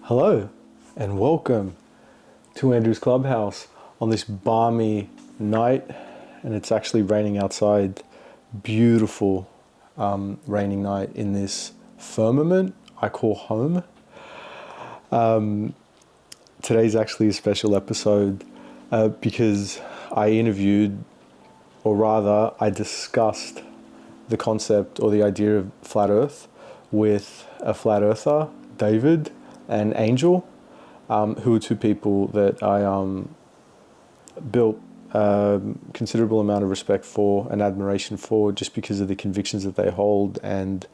Hello and welcome to Andrews Clubhouse on this balmy night, and it's actually raining outside. Beautiful raining night in this firmament I call home. Today's actually a special episode because I interviewed, or rather I discussed the concept or the idea of flat earth with a flat earther, David, and Angel, who are two people that I built a considerable amount of respect for and admiration for, just because of the convictions that they hold and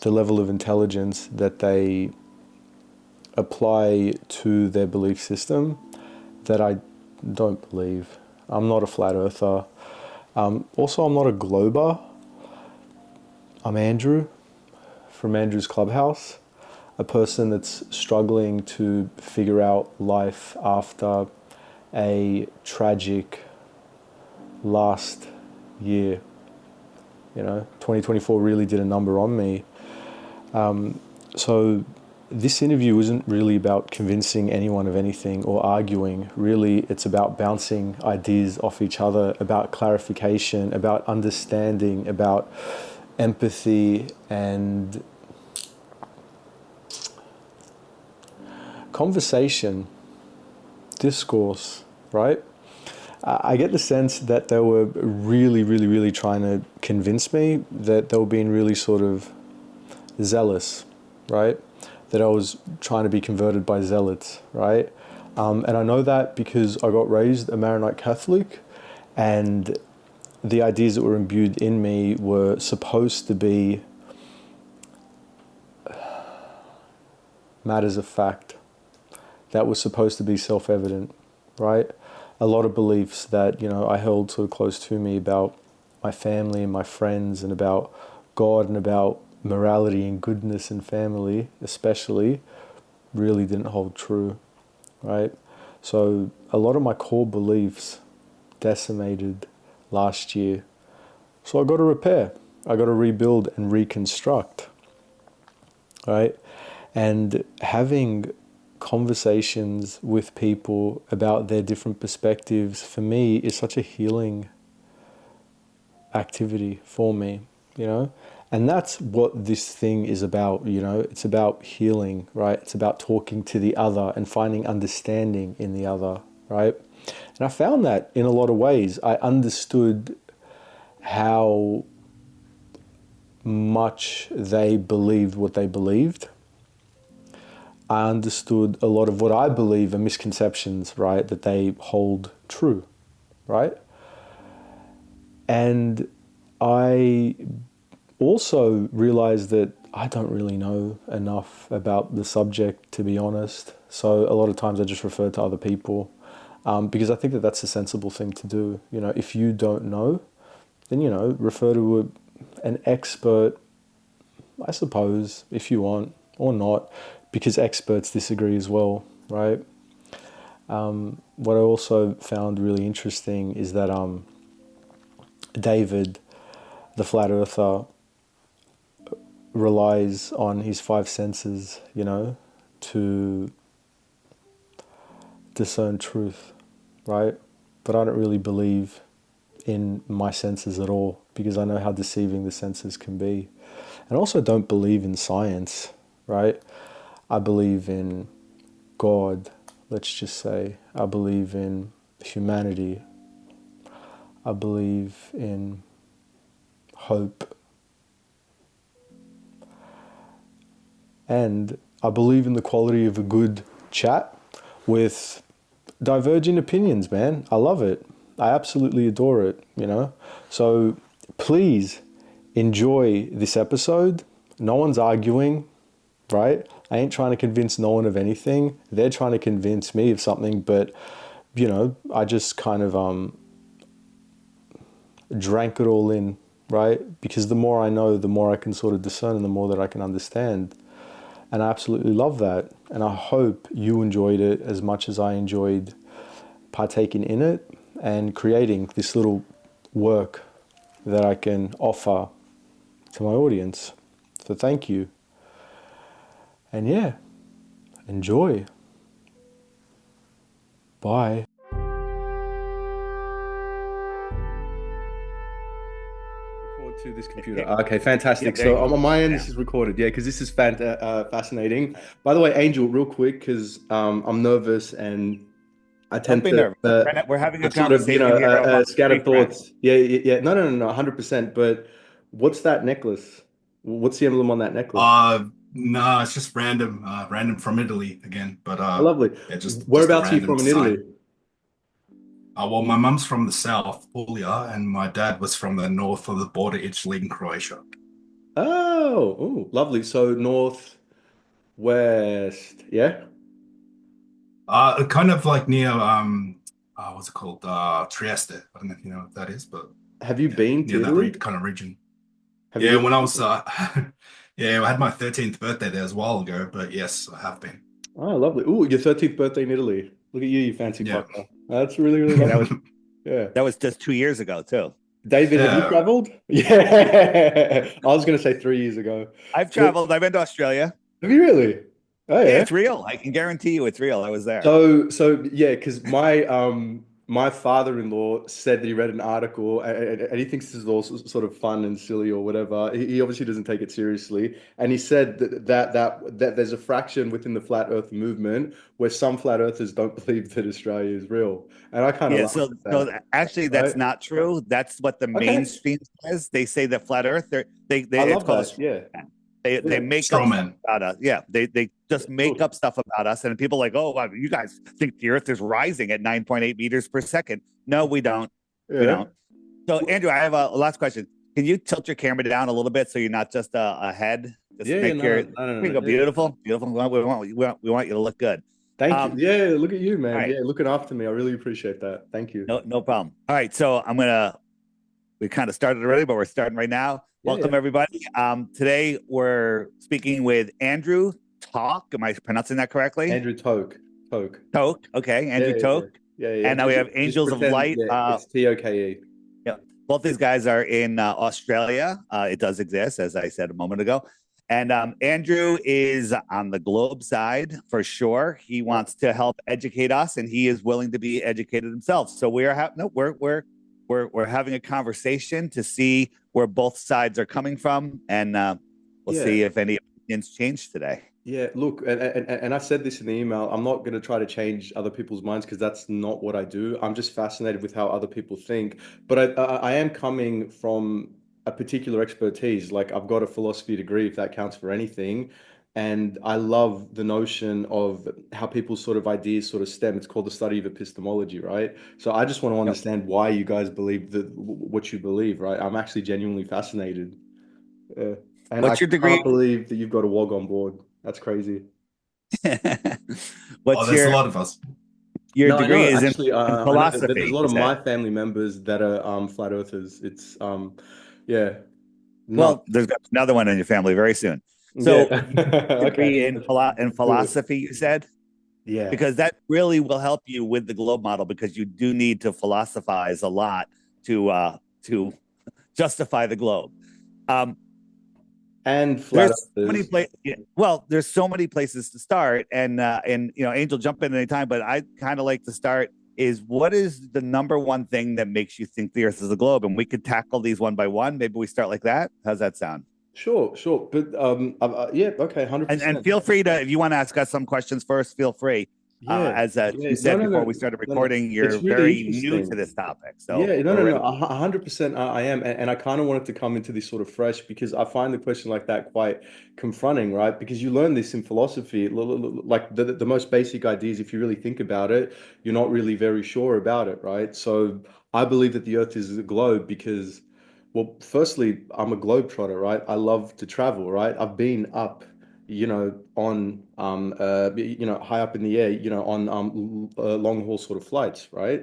the level of intelligence that they apply to their belief system that I don't believe. I'm not a flat earther. Also, I'm not a glober. I'm Andrew from Andrews Clubhouse, a person that's struggling to figure out life after a tragic last year. 2024 really did a number on me. So this interview isn't really about convincing anyone of anything or arguing. Really, it's about bouncing ideas off each other, about clarification, about understanding, about empathy and conversation, discourse, right? I get the sense that they were really trying to convince me, that they were being really sort of zealous, right? That I was trying to be converted by zealots, right? And I know that because I got raised a Maronite Catholic, and the ideas that were imbued in me were supposed to be matters of fact. That was supposed to be self-evident, right? A lot of beliefs that, I held so close to me about my family and my friends and about God and about morality and goodness and family, especially, really didn't hold true, right? So a lot of my core beliefs decimated last year. So I got to repair. I got to rebuild and reconstruct, right? And having conversations with people about their different perspectives, for me, is such a healing activity for me, and that's what this thing is about. It's about healing, right? It's about talking to the other and finding understanding in the other, right? And I found that in a lot of ways. I understood how much they believed what they believed. I understood a lot of what I believe are misconceptions, right, that they hold true, right? And I also realized that I don't really know enough about the subject, to be honest. So a lot of times I just refer to other people because I think that that's a sensible thing to do. If you don't know, then, refer to an expert, I suppose, if you want, or not, because experts disagree as well, right? What I also found really interesting is that David, the flat earther, relies on his five senses, to discern truth, right? But I don't really believe in my senses at all, because I know how deceiving the senses can be. And also don't believe in science, right? I believe in God, let's just say. I believe in humanity. I believe in hope. And I believe in the quality of a good chat with divergent opinions, man. I love it. I absolutely adore it, So please enjoy this episode. No one's arguing, right? I ain't trying to convince no one of anything. They're trying to convince me of something, but, I just kind of drank it all in, right? Because the more I know, the more I can sort of discern and the more that I can understand. And I absolutely love that. And I hope you enjoyed it as much as I enjoyed partaking in it and creating this little work that I can offer to my audience. So thank you. And yeah, Enjoy. Bye. Record to this computer. Okay, fantastic. So on my end, this is recorded. Yeah, because this is fascinating. By the way, Angel, real quick, because I'm nervous and I Don't tend be to nervous. We're having a sort of, conversation here amongst three scattered friends. thoughts. Yeah. No, 100%. But what's that necklace? What's the emblem on that necklace? No, it's just random, random from Italy again. But Oh, lovely. yeah, just a Whereabouts are you random from in Italy? design. Well, my mum's from the south, Puglia, and my dad was from the north of the border, Italy and Croatia. Oh, lovely. So northwest, yeah? Kind of like near what's it called? Trieste. I don't know if you know what that is, but Have you yeah, been to near that Italy? kind of region. Have Yeah, you when I was been? yeah, I had my 13th birthday there as a while ago, but yes, I have been. Oh, lovely. Oh, your 13th birthday in Italy. Look at you fancy Yeah. fucker. That's really, really That lovely. was Yeah. that was just 2 years ago too. David, have you Yeah. traveled? Yeah. I was going to say 3 years ago. I've But traveled. I've been to Australia. have you really? Oh, Yeah, yeah. it's real. I can guarantee you it's real. I was there. So yeah, because my father-in-law said that he read an article and he thinks this is all sort of fun and silly or whatever. He obviously doesn't take it seriously, and he said that there's a fraction within the flat Earth movement where some flat earthers don't believe that Australia is real, and I kind of Yeah, laughed so at so that. actually Right? that's not true. That's what the Okay, mainstream says. They say that flat Earth. They I it's love called a that. straw Yeah, man. They yeah, make up Straw stuff man. about us. Yeah, they just make cool. up stuff about us, and people are like, oh, wow, you guys think the Earth is rising at 9.8 meters per second? No, we don't. We Yeah. don't. So, Andrew, I have a last question. Can you tilt your camera down a little bit so you're not just a head? Just Yeah, make your no, here you go, yeah. beautiful, beautiful. We want you to look good. Thank you. Um, Yeah, look at you, all man. right, Yeah, looking after me. I really appreciate that. Thank you. no problem. All right, so we kind of started already, but we're starting right now. Yeah. Welcome everybody. Today we're speaking with Andrew Talk. Am I pronouncing that correctly? Andrew Toke. Toke. Okay, Yeah, Andrew Toke. yeah. And now we have Just Angels of pretend. Light. Yeah, it's Toke. Yeah, both these guys are in Australia. It does exist, as I said a moment ago. And Andrew is on the globe side for sure. He wants to help educate us, and he is willing to be educated himself. So we are we're having a conversation to see where both sides are coming from, and we'll Yeah, see if any opinions change today. yeah. Look, and I said this in the email. I'm not going to try to change other people's minds because that's not what I do. I'm just fascinated with how other people think. But I am coming from a particular expertise. Like I've got a philosophy degree, if that counts for anything. And I love the notion of how people's sort of ideas sort of stem. It's called the study of epistemology, right? So I just want to Yep. understand why you guys believe what you believe, right? I'm actually genuinely fascinated. Yeah. And I What's your can't degree? believe that you've got a WOG on board. That's crazy. Oh, What's there's a lot of us. your No, I degree know. is Actually, in I know that there's a philosophy, lot you of said. my family members that are flat earthers. It's yeah, Well, nuts. there's another one in your family very soon. Yeah. So you Okay. degree in Cool. philosophy, you said, Yeah. because that really will help you with the globe model because you do need to philosophize a lot to justify the globe. Um, And flat there's so many earthers. places. Well, there's so many places to start, and Angel, jump in anytime. But I kind of like to start. Is what is the number one thing that makes you think the Earth is a globe? And we could tackle these one by one. Maybe we start like that. How's that sound? Sure. But yeah, okay, And 100%. feel free to, if you want to ask us some questions first, feel free. Yeah. As Yeah. you said before we No. started No. recording, It's you're really very new to interesting. this topic, so Yeah, we're no, ready. 100% I am. And I kind of wanted to come into this sort of fresh because I find the question like that quite confronting, right? Because you learn this in philosophy, like the most basic ideas, if you really think about it, you're not really very sure about it, right? So I believe that the Earth is a globe because, well, firstly, I'm a globetrotter, right? I love to travel, right? I've been up, on high up in the air, on long haul sort of flights, right?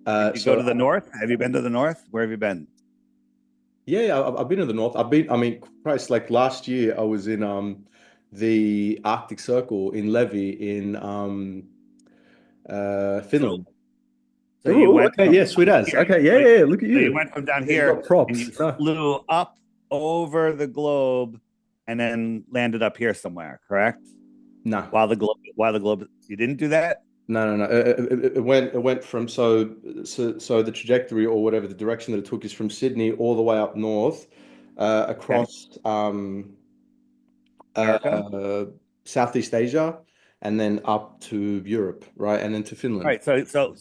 Did you go So to the north? Have you been to the north? Where have you been? yeah, I've been to the north. I mean, Christ, like last year I was in the Arctic Circle in Levi in So, Finland. so you Ooh, went okay, from yeah, sweet down as. here. Okay, So, yeah, look at so you you. went from down Yeah, you here got and you props. No. flew up over the globe and then landed up here somewhere, correct? No. While the globe, you didn't do that? No. It went from so the trajectory or whatever the direction that it took is from Sydney all the way up north, across America. Southeast Asia, and then up to Europe, right, and then to All Finland. right. So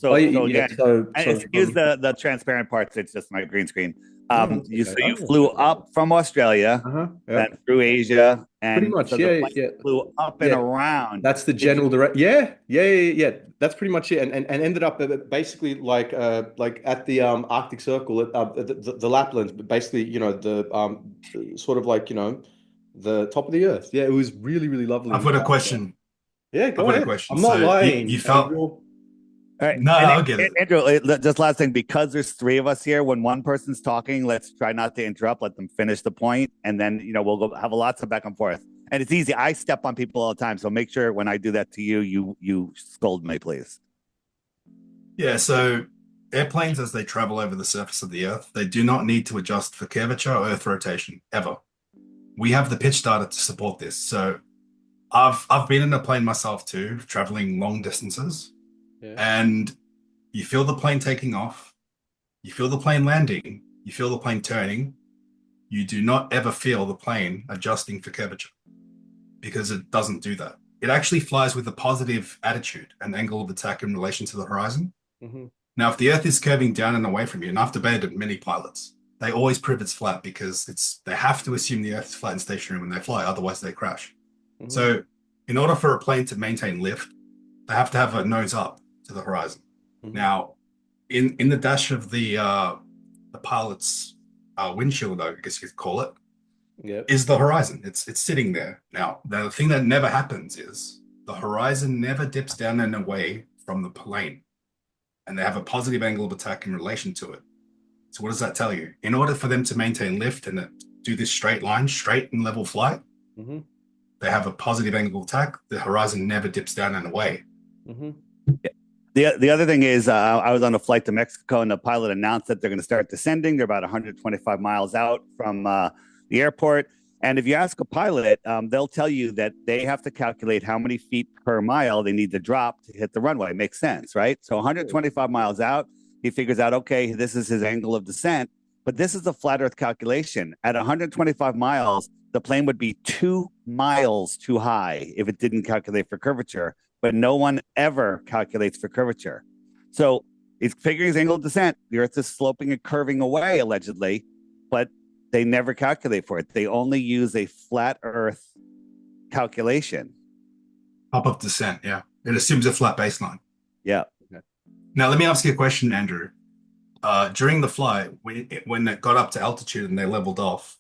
Oh, yeah, again, excuse the transparent parts. It's just my green screen. You flew up from Australia, then through Asia, and pretty much, so the plane flew up and around. That's the general direct. Yeah. That's pretty much it, and ended up basically like at the Arctic Circle, the Laplands, but basically, the sort of like, the top of the Earth. Yeah, it was really, really lovely. I've got a question. Yeah, go ahead. I'm not So lying. you felt. Andrew. All right. No, I'll get it. Andrew, just last thing, because there's three of us here, when one person's talking, let's try not to interrupt, let them finish the point, and then, we'll go have lots of back and forth. And it's easy. I step on people all the time, so make sure when I do that to you, you scold me, please. Yeah, so airplanes, as they travel over the surface of the Earth, they do not need to adjust for curvature or Earth rotation, ever. We have the pitch data to support this. So I've been in a plane myself too, traveling long distances. Yeah. And you feel the plane taking off, you feel the plane landing, you feel the plane turning. You do not ever feel the plane adjusting for curvature, because it doesn't do that. It actually flies with a positive attitude and angle of attack in relation to the horizon. Mm-hmm. Now, if the Earth is curving down and away from you, and I've debated many pilots, they always prove it's flat because they have to assume the Earth is flat and stationary when they fly, otherwise they crash. Mm-hmm. So in order for a plane to maintain lift, they have to have a nose up to the horizon. Mm-hmm. Now, in the dash of the pilot's windshield, I guess you could call it, is the horizon. It's sitting there. Now, the thing that never happens is the horizon never dips down and away from the plane, and they have a positive angle of attack in relation to it. So what does that tell you? In order for them to maintain lift and do this straight and level flight, mm-hmm. they have a positive angle of attack. The horizon never dips down and away. Mm-hmm. The other thing is, I was on a flight to Mexico, and the pilot announced that they're going to start descending. They're about 125 miles out from the airport. And if you ask a pilot, they'll tell you that they have to calculate how many feet per mile they need to drop to hit the runway. Makes sense, right? So 125 miles out, he figures out, okay, this is his angle of descent. But this is a flat Earth calculation. At 125 miles, the plane would be 2 miles too high if it didn't calculate for curvature. But no one ever calculates for curvature. So he's figuring his angle of descent. The Earth is sloping and curving away, allegedly, but they never calculate for it. They only use a flat Earth calculation. Top of descent, yeah. It assumes a flat baseline. Yeah. Okay. Now, let me ask you a question, Andrew. During the flight, when it got up to altitude and they leveled off,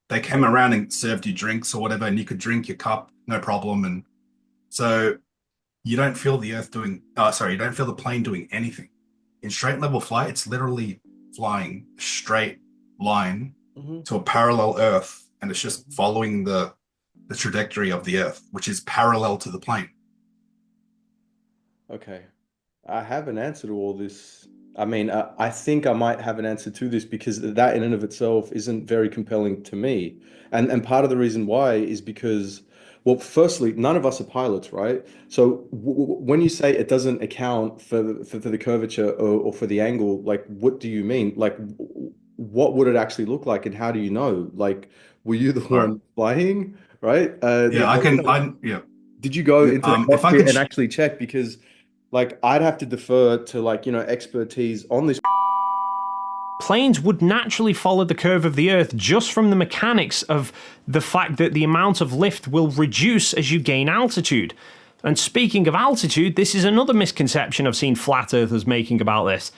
they came around and served you drinks or whatever, and you could drink your cup, no problem. And so you don't feel the you don't feel the plane doing anything. In straight level flight, it's literally flying a straight line mm-hmm. to a parallel Earth, and it's just following the trajectory of the Earth, which is parallel to the plane. Okay. I have an answer to all this. I mean, I think I might have an answer to this, because that in and of itself isn't very compelling to me. And part of the reason why is because, well, firstly, none of us are pilots, right? So when you say it doesn't account for the curvature or for the angle, like, what do you mean? Like, what would it actually look like, and how do you know? Like, were you the one flying, right? Yeah. Did you go into the cockpit and actually check? Because, like, I'd have to defer to, like, expertise on this. Planes would naturally follow the curve of the Earth just from the mechanics of the fact that the amount of lift will reduce as you gain altitude. And speaking of altitude, this is another misconception I've seen flat earthers making about this,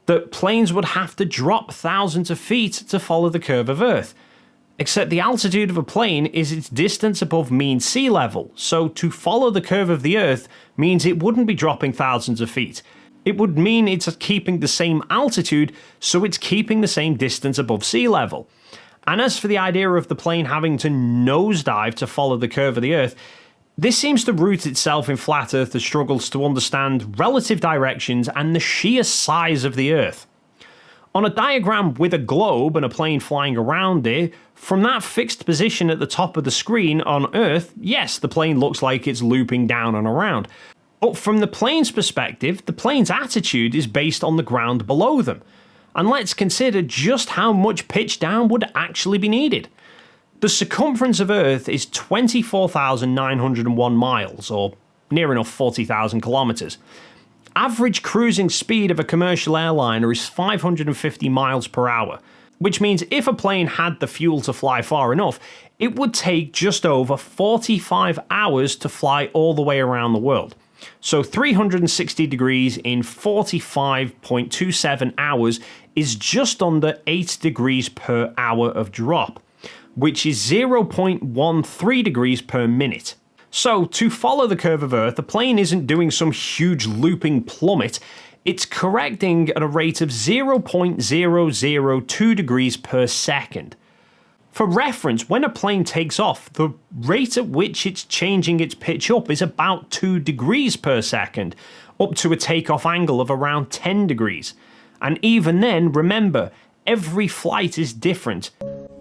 that planes would have to drop thousands of feet to follow the curve of Earth. Except the altitude of a plane is its distance above mean sea level, so to follow the curve of the Earth means it wouldn't be dropping thousands of feet. It would mean it's keeping the same altitude, so it's keeping the same distance above sea level. And as for the idea of the plane having to nosedive to follow the curve of the Earth, this seems to root itself in flat earthers' struggles to understand relative directions and the sheer size of the Earth. On a diagram with a globe and a plane flying around it, from that fixed position at the top of the screen on Earth, yes, the plane looks like it's looping down and around. But from the plane's perspective, the plane's attitude is based on the ground below them. And let's consider just how much pitch down would actually be needed. The circumference of Earth is 24,901 miles, or near enough 40,000 kilometers. Average cruising speed of a commercial airliner is 550 miles per hour, which means if a plane had the fuel to fly far enough, it would take just over 45 hours to fly all the way around the world. So 360 degrees in 45.27 hours is just under 8 degrees per hour of drop, which is 0.13 degrees per minute. So, to follow the curve of Earth, the plane isn't doing some huge looping plummet, it's correcting at a rate of 0.002 degrees per second. For reference, when a plane takes off, the rate at which it's changing its pitch up is about 2 degrees per second, up to a takeoff angle of around 10 degrees. And even then, remember, every flight is different.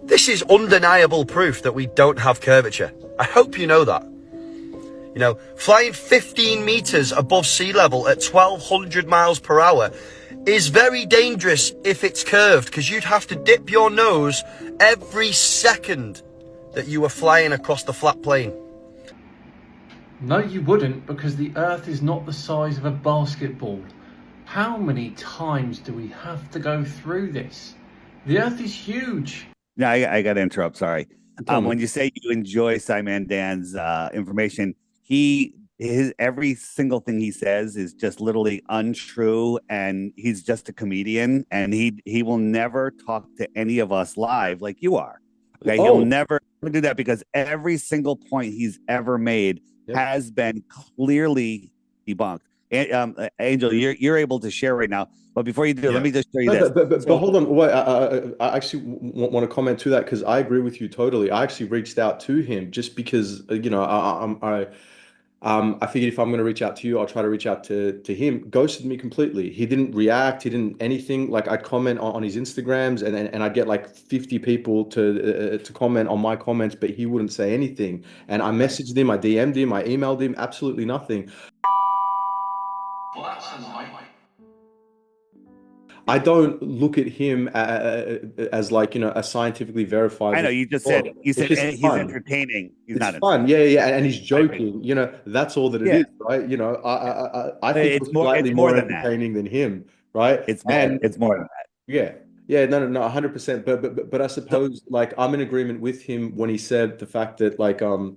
This is undeniable proof that we don't have curvature. I hope you know that. You know, flying 15 meters above sea level at 1,200 miles per hour is very dangerous if it's curved, because you'd have to dip your nose every second that you were flying across the flat plane. No, you wouldn't, because the Earth is not the size of a basketball. How many times do we have to go through this? The Earth is huge. Yeah, I got to interrupt. Sorry. When you say you enjoy SCIMAN Dan's information, every single thing he says is just literally untrue, and he's just a comedian, and he will never talk to any of us live like you are. Okay, he'll never do that, because every single point he's ever made has been clearly debunked. Angel, you're able to share right now, but before you do, let me just show you this. But hold on, wait. I actually want to comment to that, because I agree with you totally. I actually reached out to him just because I figured if I'm going to reach out to you, I'll try to reach out to him. Ghosted me completely. He didn't react. He didn't anything. Like, I'd comment on his Instagrams, and I'd get like 50 people to comment on my comments, but he wouldn't say anything. And I messaged him, I DM'd him, I emailed him, absolutely nothing. Well, that's a lie. I don't look at him as like, a scientifically verified. I know you said he's fun. Entertaining. He's it's not fun, yeah, and he's joking. That's all that it is, right? I think it's slightly more entertaining than him, right? It's more than that. Yeah, no, 100%. But I suppose, like, I'm in agreement with him when he said the fact that, like, the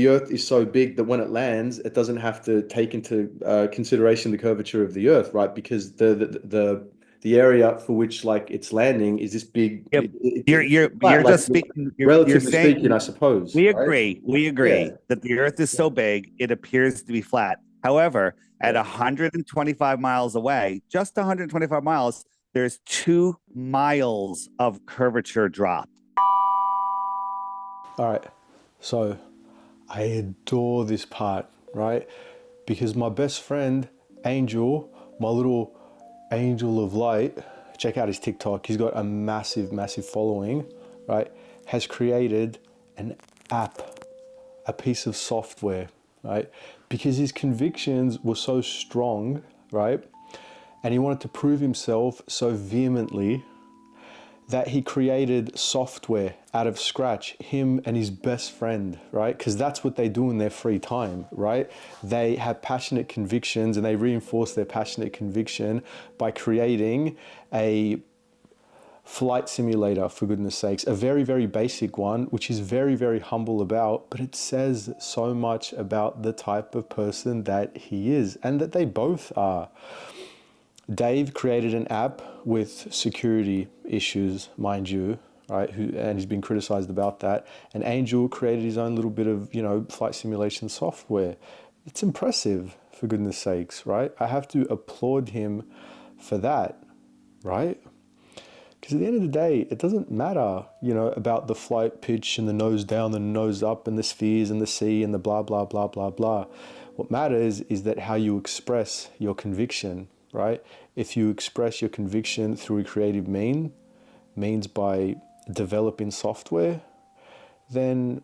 Earth is so big that when it lands, it doesn't have to take into consideration the curvature of the Earth, right? Because the area for which, like, it's landing is this big. Yep. You're like, just speaking. Relatively speaking, I suppose. We right? agree. We agree that the Earth is so big it appears to be flat. However, at 125 miles away, just 125 miles, there's 2 miles of curvature drop. All right. So I adore this part, right? Because my best friend, Angel, my little angel of light, check out his TikTok. He's got a massive, massive following, right? Has created an app, a piece of software, right? Because his convictions were so strong, right? And he wanted to prove himself so vehemently that he created software out of scratch, him and his best friend, right? Because that's what they do in their free time, right? They have passionate convictions, and they reinforce their passionate conviction by creating a flight simulator, for goodness sakes, a very, very basic one, which is very, very humble about, but it says so much about the type of person that he is, and that they both are. Dave created an app with security issues, mind you, right? And he's been criticized about that. And Angel created his own little bit of, flight simulation software. It's impressive, for goodness sakes, right? I have to applaud him for that, right? Because at the end of the day, it doesn't matter, about the flight pitch and the nose down, the nose up, and the spheres and the sea and the blah, blah, blah, blah, blah. What matters is that how you express your conviction. right? If you express your conviction through a creative means by developing software, then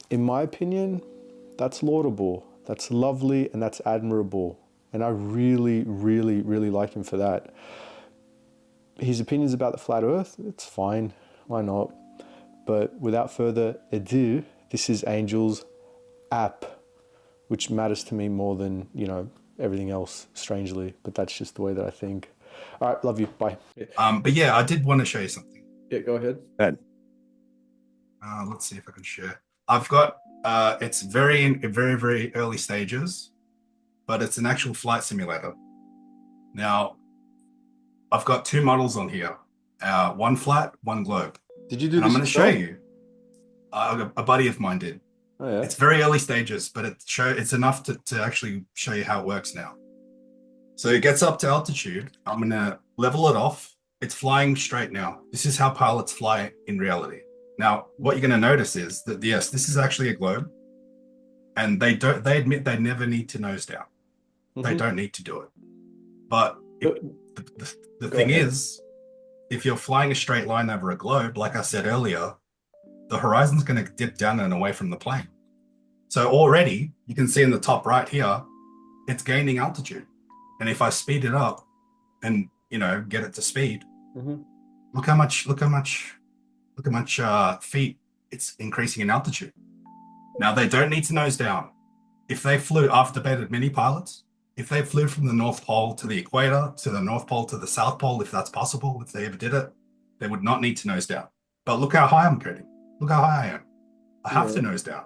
in my opinion, that's laudable, that's lovely, and that's admirable. And I really, really, really like him for that. His opinions about the flat earth, it's fine, why not? But without further ado, this is Angel's app, which matters to me more than, everything else, strangely, but that's just the way that I think. All right, love you, bye. But yeah, I did want to show you something. Yeah, go ahead. Go ahead. Let's see if I can share. I've got, it's very, very early stages, but it's an actual flight simulator. Now, I've got two models on here, one flat, one globe. Did you do and this I'm going to show yourself? you. A buddy of mine did. Oh, yeah. It's very early stages, but it's enough to actually show you how it works now. So it gets up to altitude. I'm going to level it off. It's flying straight now. This is how pilots fly in reality. Now, what you're going to notice is that, yes, this is actually a globe, and they admit they never need to nose down. Mm-hmm. They don't need to do it. But the thing is, if you're flying a straight line over a globe, like I said earlier, the horizon's going to dip down and away from the plane. So already you can see in the top right here, it's gaining altitude. And if I speed it up and, get it to speed, mm-hmm. look how much feet it's increasing in altitude. Now they don't need to nose down. If they flew, I've debated many pilots, if they flew from the North Pole to the equator, to the North Pole to the South Pole, if that's possible, if they ever did it, they would not need to nose down. But look how high I'm getting. Look how high I am. I have to nose down.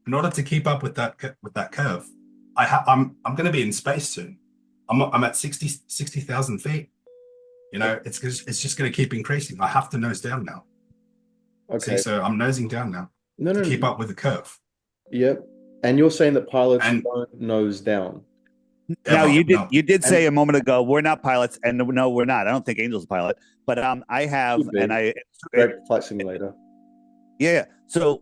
In order to keep up with that curve, I'm going to be in space soon. I'm at 60,000 feet. It's just going to keep increasing. I have to nose down now. Okay. See, so I'm nosing down now to keep up with the curve. Yep. And you're saying that pilots don't nose down. Now you did say a moment ago we're not pilots, and no, we're not. I don't think Angel's a pilot, but I have, and great flight simulator. Yeah. So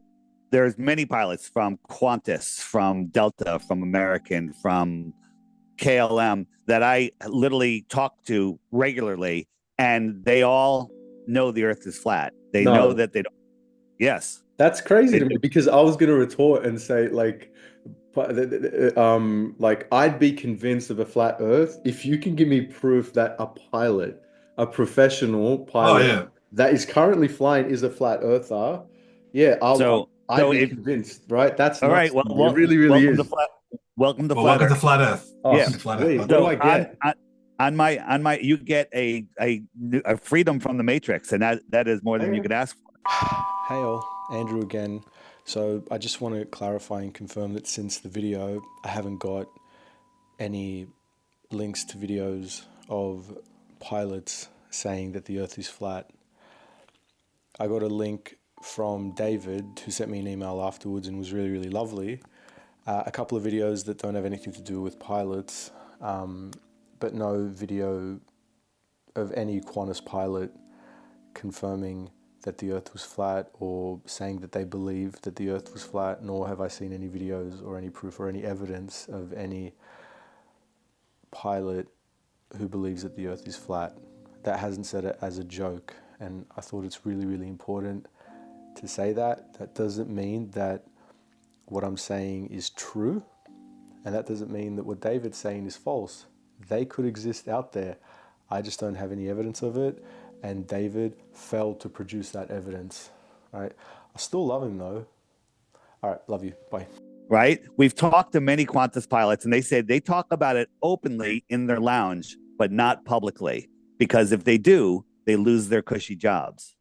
there's many pilots from Qantas, from Delta, from American, from KLM that I literally talk to regularly, and they all know the Earth is flat. They know that they don't. Yes. That's crazy to me, because I was going to retort and say I'd be convinced of a flat Earth if you can give me proof that a professional pilot that is currently flying is a flat earther. Yeah, I'd be convinced, right? That's all right. Well, it really is. Welcome to Flat Earth. Oh, yeah. What do I get? On my, you get a freedom from the Matrix, and that is more than you could ask for. Hey all, Andrew again. So I just want to clarify and confirm that since the video, I haven't got any links to videos of pilots saying that the Earth is flat. I got a link from David, who sent me an email afterwards and was really, really lovely. A couple of videos that don't have anything to do with pilots, but no video of any Qantas pilot confirming that the Earth was flat or saying that they believe that the Earth was flat, nor have I seen any videos or any proof or any evidence of any pilot who believes that the Earth is flat. That hasn't said it as a joke, and I thought it's really, really important to say that. That doesn't mean that what I'm saying is true, and that doesn't mean that what David's saying is false. They could exist out there. I just don't have any evidence of it, and David failed to produce that evidence. Right? I still love him though. All right, love you. Bye. Right? We've talked to many Qantas pilots, and they said they talk about it openly in their lounge, but not publicly, because if they do, they lose their cushy jobs.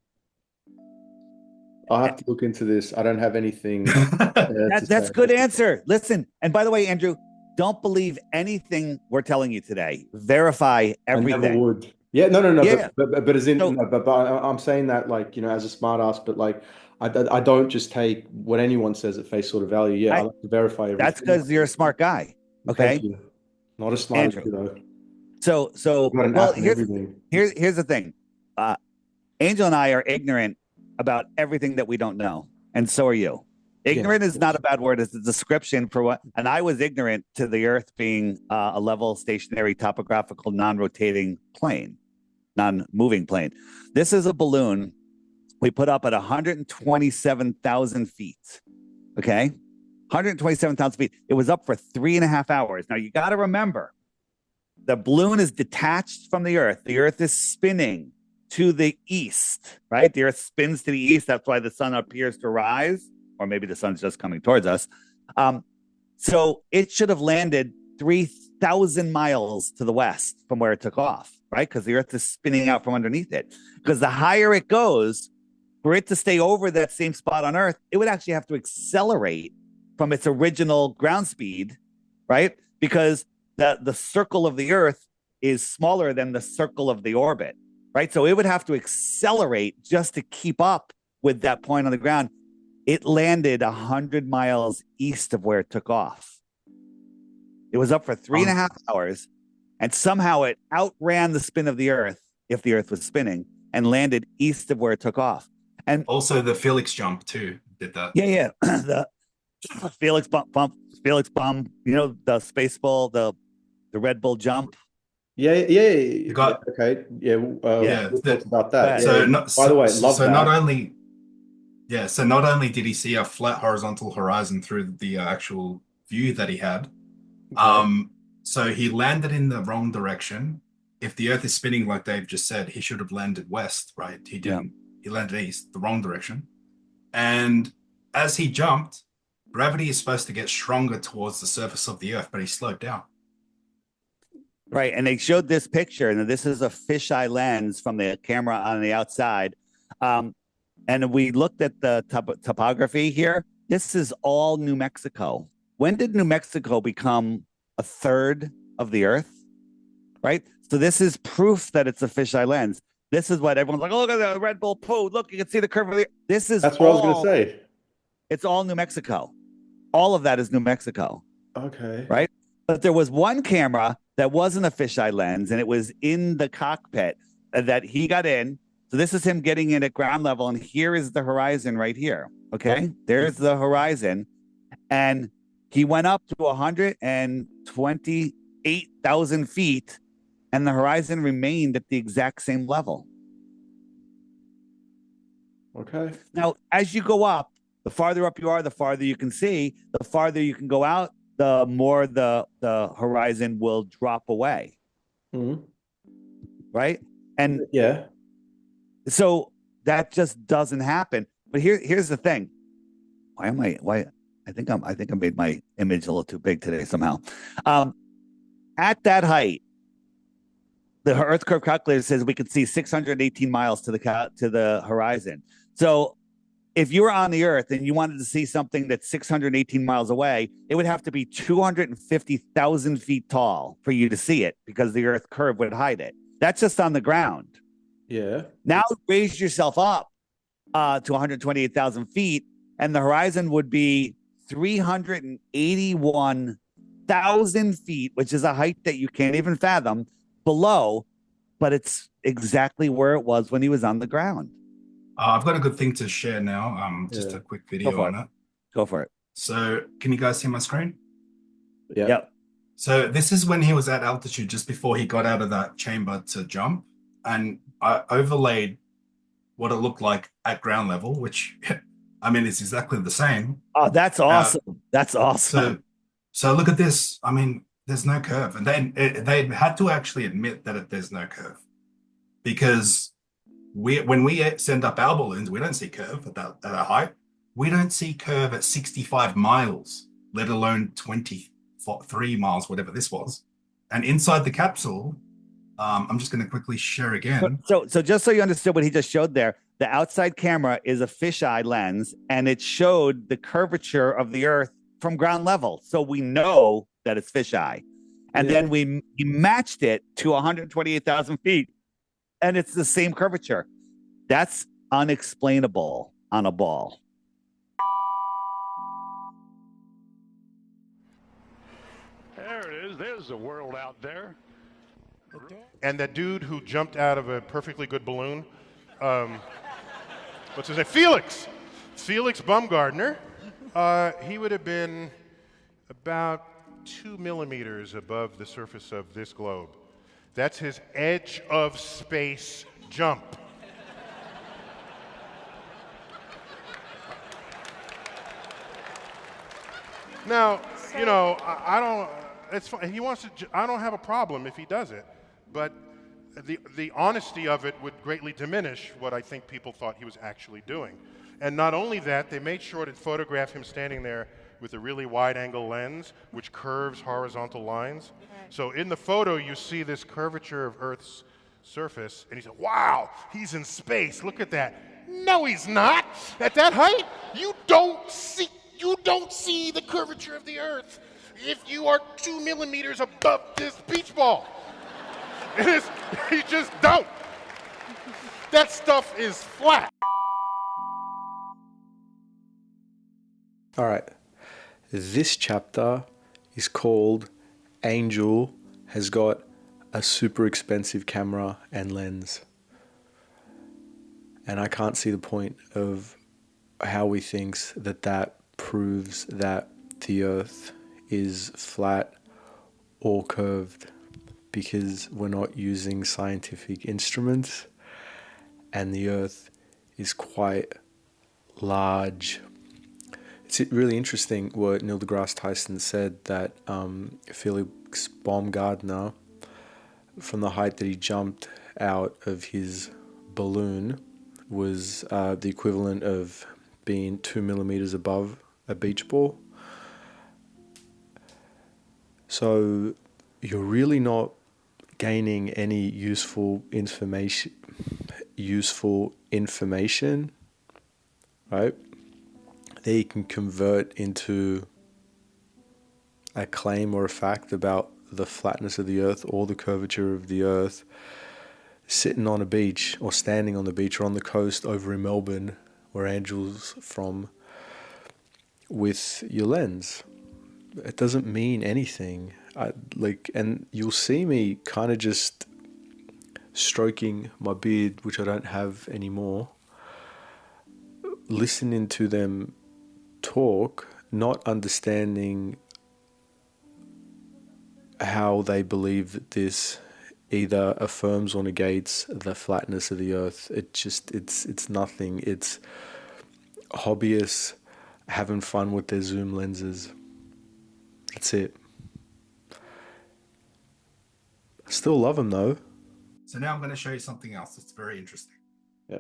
I'll have to look into this. I don't have anything. That's a good answer. Listen, and by the way, Andrew, don't believe anything we're telling you today. Verify everything. I never would. Yeah, no. Yeah. But as in, but I'm saying that as a smart ass, but I don't just take what anyone says at face sort of value. Yeah, I like to verify everything. That's because you're a smart guy. Okay. Thank you. Not as smart as you though. So well, here's the thing. Angel and I are ignorant about everything that we don't know, and so are you. Ignorant is not a bad word. It's a description for what, and I was ignorant to the Earth being a level, stationary, topographical, non-rotating plane, non-moving plane. This is a balloon we put up at 127,000 feet. Okay, 127,000 feet. It was up for 3.5 hours. Now you got to remember, the balloon is detached from the Earth. The Earth is spinning to the east, right? The Earth spins to the east. That's why the sun appears to rise. Or maybe the sun's just coming towards us. So it should have landed 3,000 miles to the west from where it took off, right? Because the Earth is spinning out from underneath it. Because the higher it goes, for it to stay over that same spot on Earth, it would actually have to accelerate from its original ground speed, right? Because the circle of the Earth is smaller than the circle of the orbit, right? So it would have to accelerate just to keep up with that point on the ground. It landed 100 miles east of where it took off. It was up for 3.5 hours, and somehow it outran the spin of the Earth, if the Earth was spinning, and landed east of where it took off. And also the Felix jump too did that. Yeah. The Felix bump, you know, the space ball, the Red Bull jump. Yeah. You got, okay. Yeah. We'll talk about that. So, yeah. By the way, love so that. Not only did he see a flat horizontal horizon through the actual view that he had, so he landed in the wrong direction. If the Earth is spinning, like Dave just said, he should have landed west, right? He didn't. Yeah. He landed east, the wrong direction. And as he jumped, gravity is supposed to get stronger towards the surface of the Earth, but he slowed down. Right, and they showed this picture, and this is a fisheye lens from the camera on the outside. And we looked at the topography here. This is all New Mexico. When did New Mexico become a third of the Earth? Right? So this is proof that it's a fisheye lens. This is what everyone's like, oh, look at the Red Bull poo. Look, you can see the curve of the Earth. That's what I was going to say. It's all New Mexico. All of that is New Mexico. Okay. Right? But there was one camera that wasn't a fisheye lens, and it was in the cockpit that he got in. So this is him getting in at ground level, and here is the horizon right here. Okay, there's the horizon, and he went up to 128,000 feet, and the horizon remained at the exact same level. Okay. Now, as you go up, the farther up you are, the farther you can see. The farther you can go out, the more the horizon will drop away. Mm-hmm. Right? And yeah. So that just doesn't happen. But here's the thing. I think I made my image a little too big today somehow. At that height, the Earth curve calculator says we could see 618 miles to the horizon. So if you were on the Earth and you wanted to see something that's 618 miles away, it would have to be 250,000 feet tall for you to see it, because the Earth curve would hide it. That's just on the ground. Yeah. Now raise yourself up to 128,000 feet, and the horizon would be 381,000 feet, which is a height that you can't even fathom below, but it's exactly where it was when he was on the ground. I've got a good thing to share now. Just a quick video on it. Go for it. So can you guys see my screen? Yeah. Yep. So this is when he was at altitude, just before he got out of that chamber to jump. And I overlaid what it looked like at ground level, which, I mean, it's exactly the same. Oh, that's awesome. That's awesome. So look at this. I mean, there's no curve. And then they had to actually admit that there's no curve, because when we send up our balloons, we don't see curve at that height. We don't see curve at 65 miles, let alone 23 miles, whatever this was. And inside the capsule, I'm just going to quickly share again. So just so you understood what he just showed there, the outside camera is a fisheye lens, and it showed the curvature of the Earth from ground level. So we know that it's fisheye. And then we matched it to 128,000 feet, and it's the same curvature. That's unexplainable on a ball. There it is. There's the world out there. And that dude who jumped out of a perfectly good balloon, what's his name? Felix Baumgartner. He would have been about 2 millimeters above the surface of this globe. That's his edge of space jump. Now, you know, I don't. It's fine. He wants to. I don't have a problem if he does it, but the honesty of it would greatly diminish what I think people thought he was actually doing. And not only that, they made sure to photograph him standing there with a really wide-angle lens, which curves horizontal lines. So in the photo, you see this curvature of Earth's surface, and he said, "Wow, he's in space. Look at that." No, he's not. At that height, you don't see the curvature of the Earth if you are 2 millimeters above this beach ball. You just don't. That stuff is flat. All right. This chapter is called Angel Has Got a Super Expensive Camera and Lens. And I can't see the point of how he thinks that proves that the Earth is flat or curved, because we're not using scientific instruments and the Earth is quite large. It's really interesting what Neil deGrasse Tyson said, that Felix Baumgartner, from the height that he jumped out of his balloon, was the equivalent of being 2 millimeters above a beach ball. So you're really not gaining any useful information, right? That you can convert into a claim or a fact about the flatness of the Earth or the curvature of the Earth, sitting on a beach or standing on the beach or on the coast over in Melbourne, where Andrew's from, with your lens. It doesn't mean anything. And you'll see me kind of just stroking my beard, which I don't have anymore, listening to them talk, not understanding how they believe that this either affirms or negates the flatness of the Earth. It's nothing. It's hobbyists having fun with their zoom lenses. That's it. I still love them though. So now I'm going to show you something else that's very interesting. Yeah.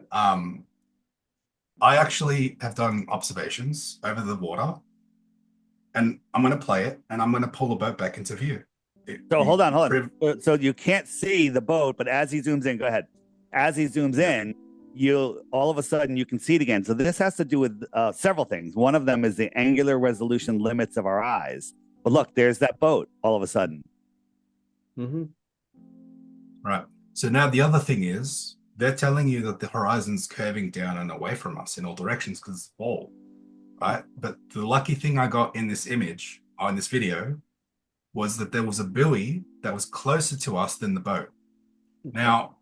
I actually have done observations over the water, and I'm going to play it, and I'm going to pull the boat back into view. So hold on. So you can't see the boat, but as he zooms in, go ahead. As he zooms in, all of a sudden you can see it again. So this has to do with several things. One of them is the angular resolution limits of our eyes. But look, there's that boat all of a sudden. Mm-hmm. Right. So now the other thing is, they're telling you that the horizon's curving down and away from us in all directions because it's a ball, right? But the lucky thing I got in this image, or in this video, was that there was a buoy that was closer to us than the boat. Now,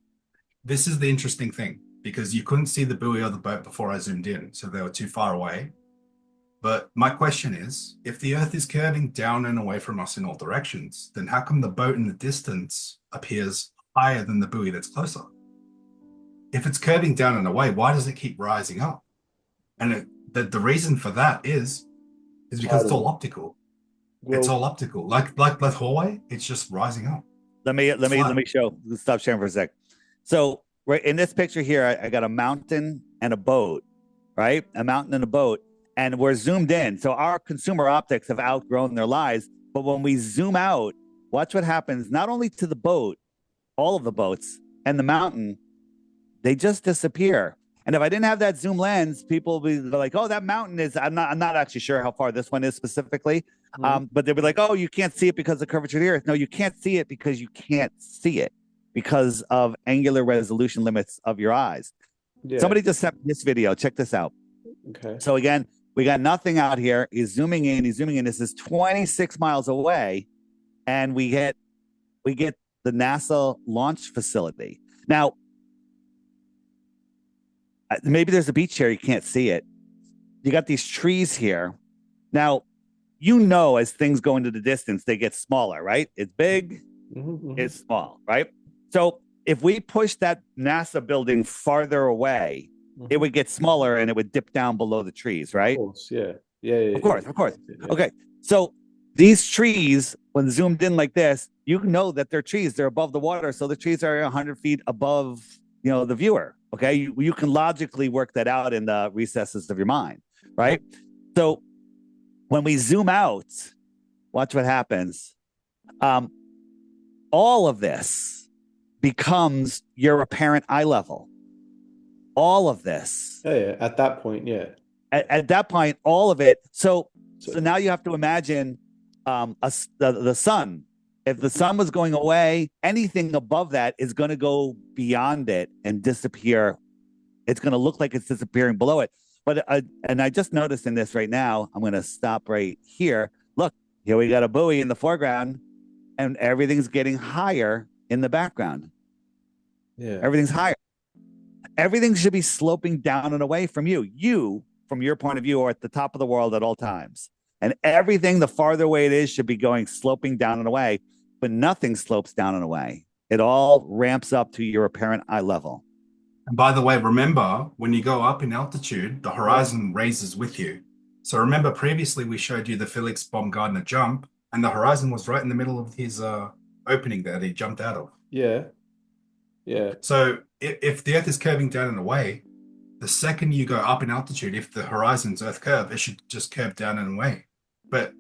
this is the interesting thing, because you couldn't see the buoy or the boat before I zoomed in, so they were too far away. But my question is, if the Earth is curving down and away from us in all directions, then how come the boat in the distance appears higher than the buoy that's closer? If it's curving down and away, why does it keep rising up? And the reason for that is because it's all optical. It's all optical. Like the hallway, it's just rising up. Let me show. Stop sharing for a sec. So right in this picture here, I got a mountain and a boat, right? A mountain and a boat, and we're zoomed in. So our consumer optics have outgrown their lives. But when we zoom out, watch what happens. Not only to the boat, all of the boats and the mountain, they just disappear. And if I didn't have that zoom lens, people would be like, "Oh, that mountain is." I'm not actually sure how far this one is specifically, but they'd be like, "Oh, you can't see it because of the curvature of the Earth." No, you can't see it because you can't see it because of angular resolution limits of your eyes. Yeah. Somebody just sent this video. Check this out. Okay. So again, we got nothing out here. He's zooming in. This is 26 miles away, and we get the NASA launch facility. Now, maybe there's a beach here. You can't see it. You got these trees here, Now, you know, as things go into the distance, they get smaller, right? It's big, it's small, right? So if we push that NASA building farther away, it would get smaller and it would dip down below the trees, right? Of course, yeah. Of course. Okay. So these trees, when zoomed in like this, you know that they're trees. They're above the water. So the trees are 100 feet above, the viewer. Okay. You can logically work that out in the recesses of your mind, right? So when we zoom out, watch what happens. All of this becomes your apparent eye level. All of this. Yeah. At that point, yeah. At that point, all of it. So now you have to imagine the sun. If the sun was going away, anything above that is going to go beyond it and disappear. It's going to look like it's disappearing below it. But and I just noticed in this right now, I'm going to stop right here. Look, here we got a buoy in the foreground, and everything's getting higher in the background. Yeah. Everything's higher. Everything should be sloping down and away from you. You, from your point of view, are at the top of the world at all times. And everything, the farther away it is, should be going sloping down and away. But nothing slopes down and away. It all ramps up to your apparent eye level. And by the way, remember, when you go up in altitude, the horizon raises with you. So remember, previously we showed you the Felix Baumgartner jump, and the horizon was right in the middle of his opening there that he jumped out of. Yeah. Yeah. So if the Earth is curving down and away, the second you go up in altitude, if the horizon's Earth curve, it should just curve down and away. But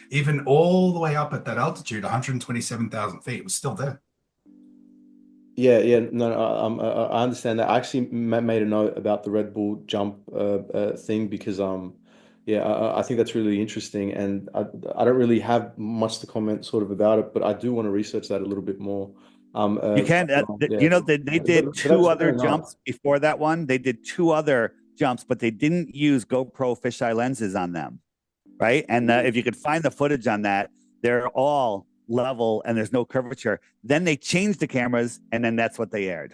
even all the way up at that altitude, 127,000 feet, it was still there. Yeah. No, I understand that. I actually made a note about the Red Bull jump thing because I think that's really interesting, and I don't really have much to comment sort of about it, but I do want to research that a little bit more. You can, they did two other jumps before that one. They did two other jumps, but they didn't use GoPro fisheye lenses on them, right? And if you could find the footage on that, they're all level and there's no curvature. Then they changed the cameras, and then that's what they aired.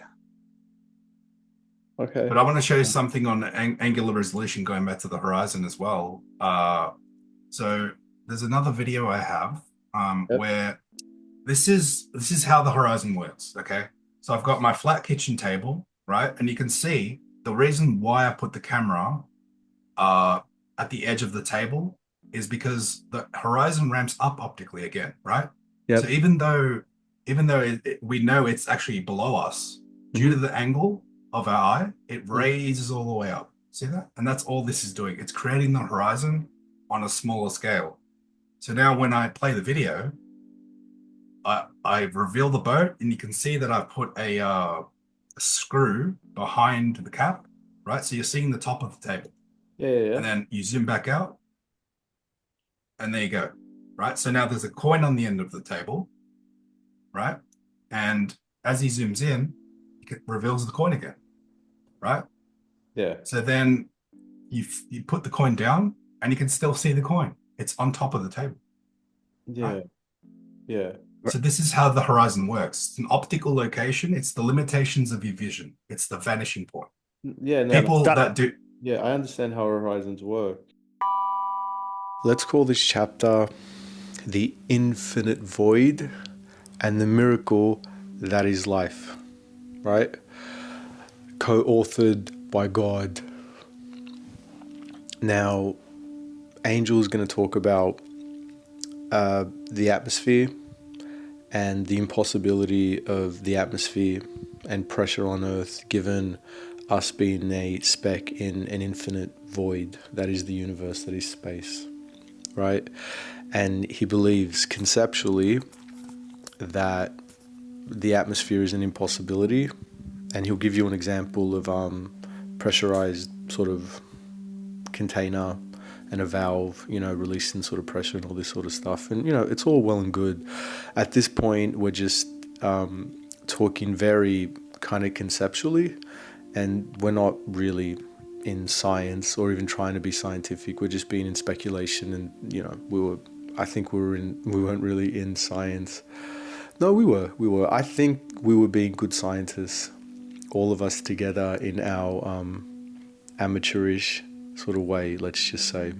Okay. But I want to show you something on angular resolution, going back to the horizon as well. So there's another video I have where this is how the horizon works. Okay, so I've got my flat kitchen table, right, and you can see the reason why I put the camera at the edge of the table is because the horizon ramps up optically again, right? Yep. So even though we know it's actually below us, due to the angle of our eye, it raises all the way up. See that? And that's all this is doing. It's creating the horizon on a smaller scale. So now when I play the video, I reveal the boat, and you can see that I've put a screw behind the cap, right? So you're seeing the top of the table. Yeah. And then you zoom back out, and there you go, right? So now there's a coin on the end of the table, right? And as he zooms in, it reveals the coin again, right? Yeah. So then you put the coin down, and you can still see the coin. It's on top of the table. Yeah. Right? Yeah. So this is how the horizon works. It's an optical location. It's the limitations of your vision. It's the vanishing point. Yeah. No, People that do. Yeah, I understand how horizons work. Let's call this chapter The Infinite Void and the Miracle That Is Life, right? Co-authored by God. Now, Angel's going to talk about the atmosphere and the impossibility of the atmosphere and pressure on Earth, given us being a speck in an infinite void that is the universe, that is space, right? And he believes conceptually that the atmosphere is an impossibility, and he'll give you an example of pressurized sort of container and a valve, releasing sort of pressure and all this sort of stuff. And, it's all well and good. At this point, we're just talking very kind of conceptually, and we're not really in science or even trying to be scientific. We're just being in speculation, and, I think we weren't really in science. No, we were. I think we were being good scientists, all of us together in our amateurish sort of way, let's just say.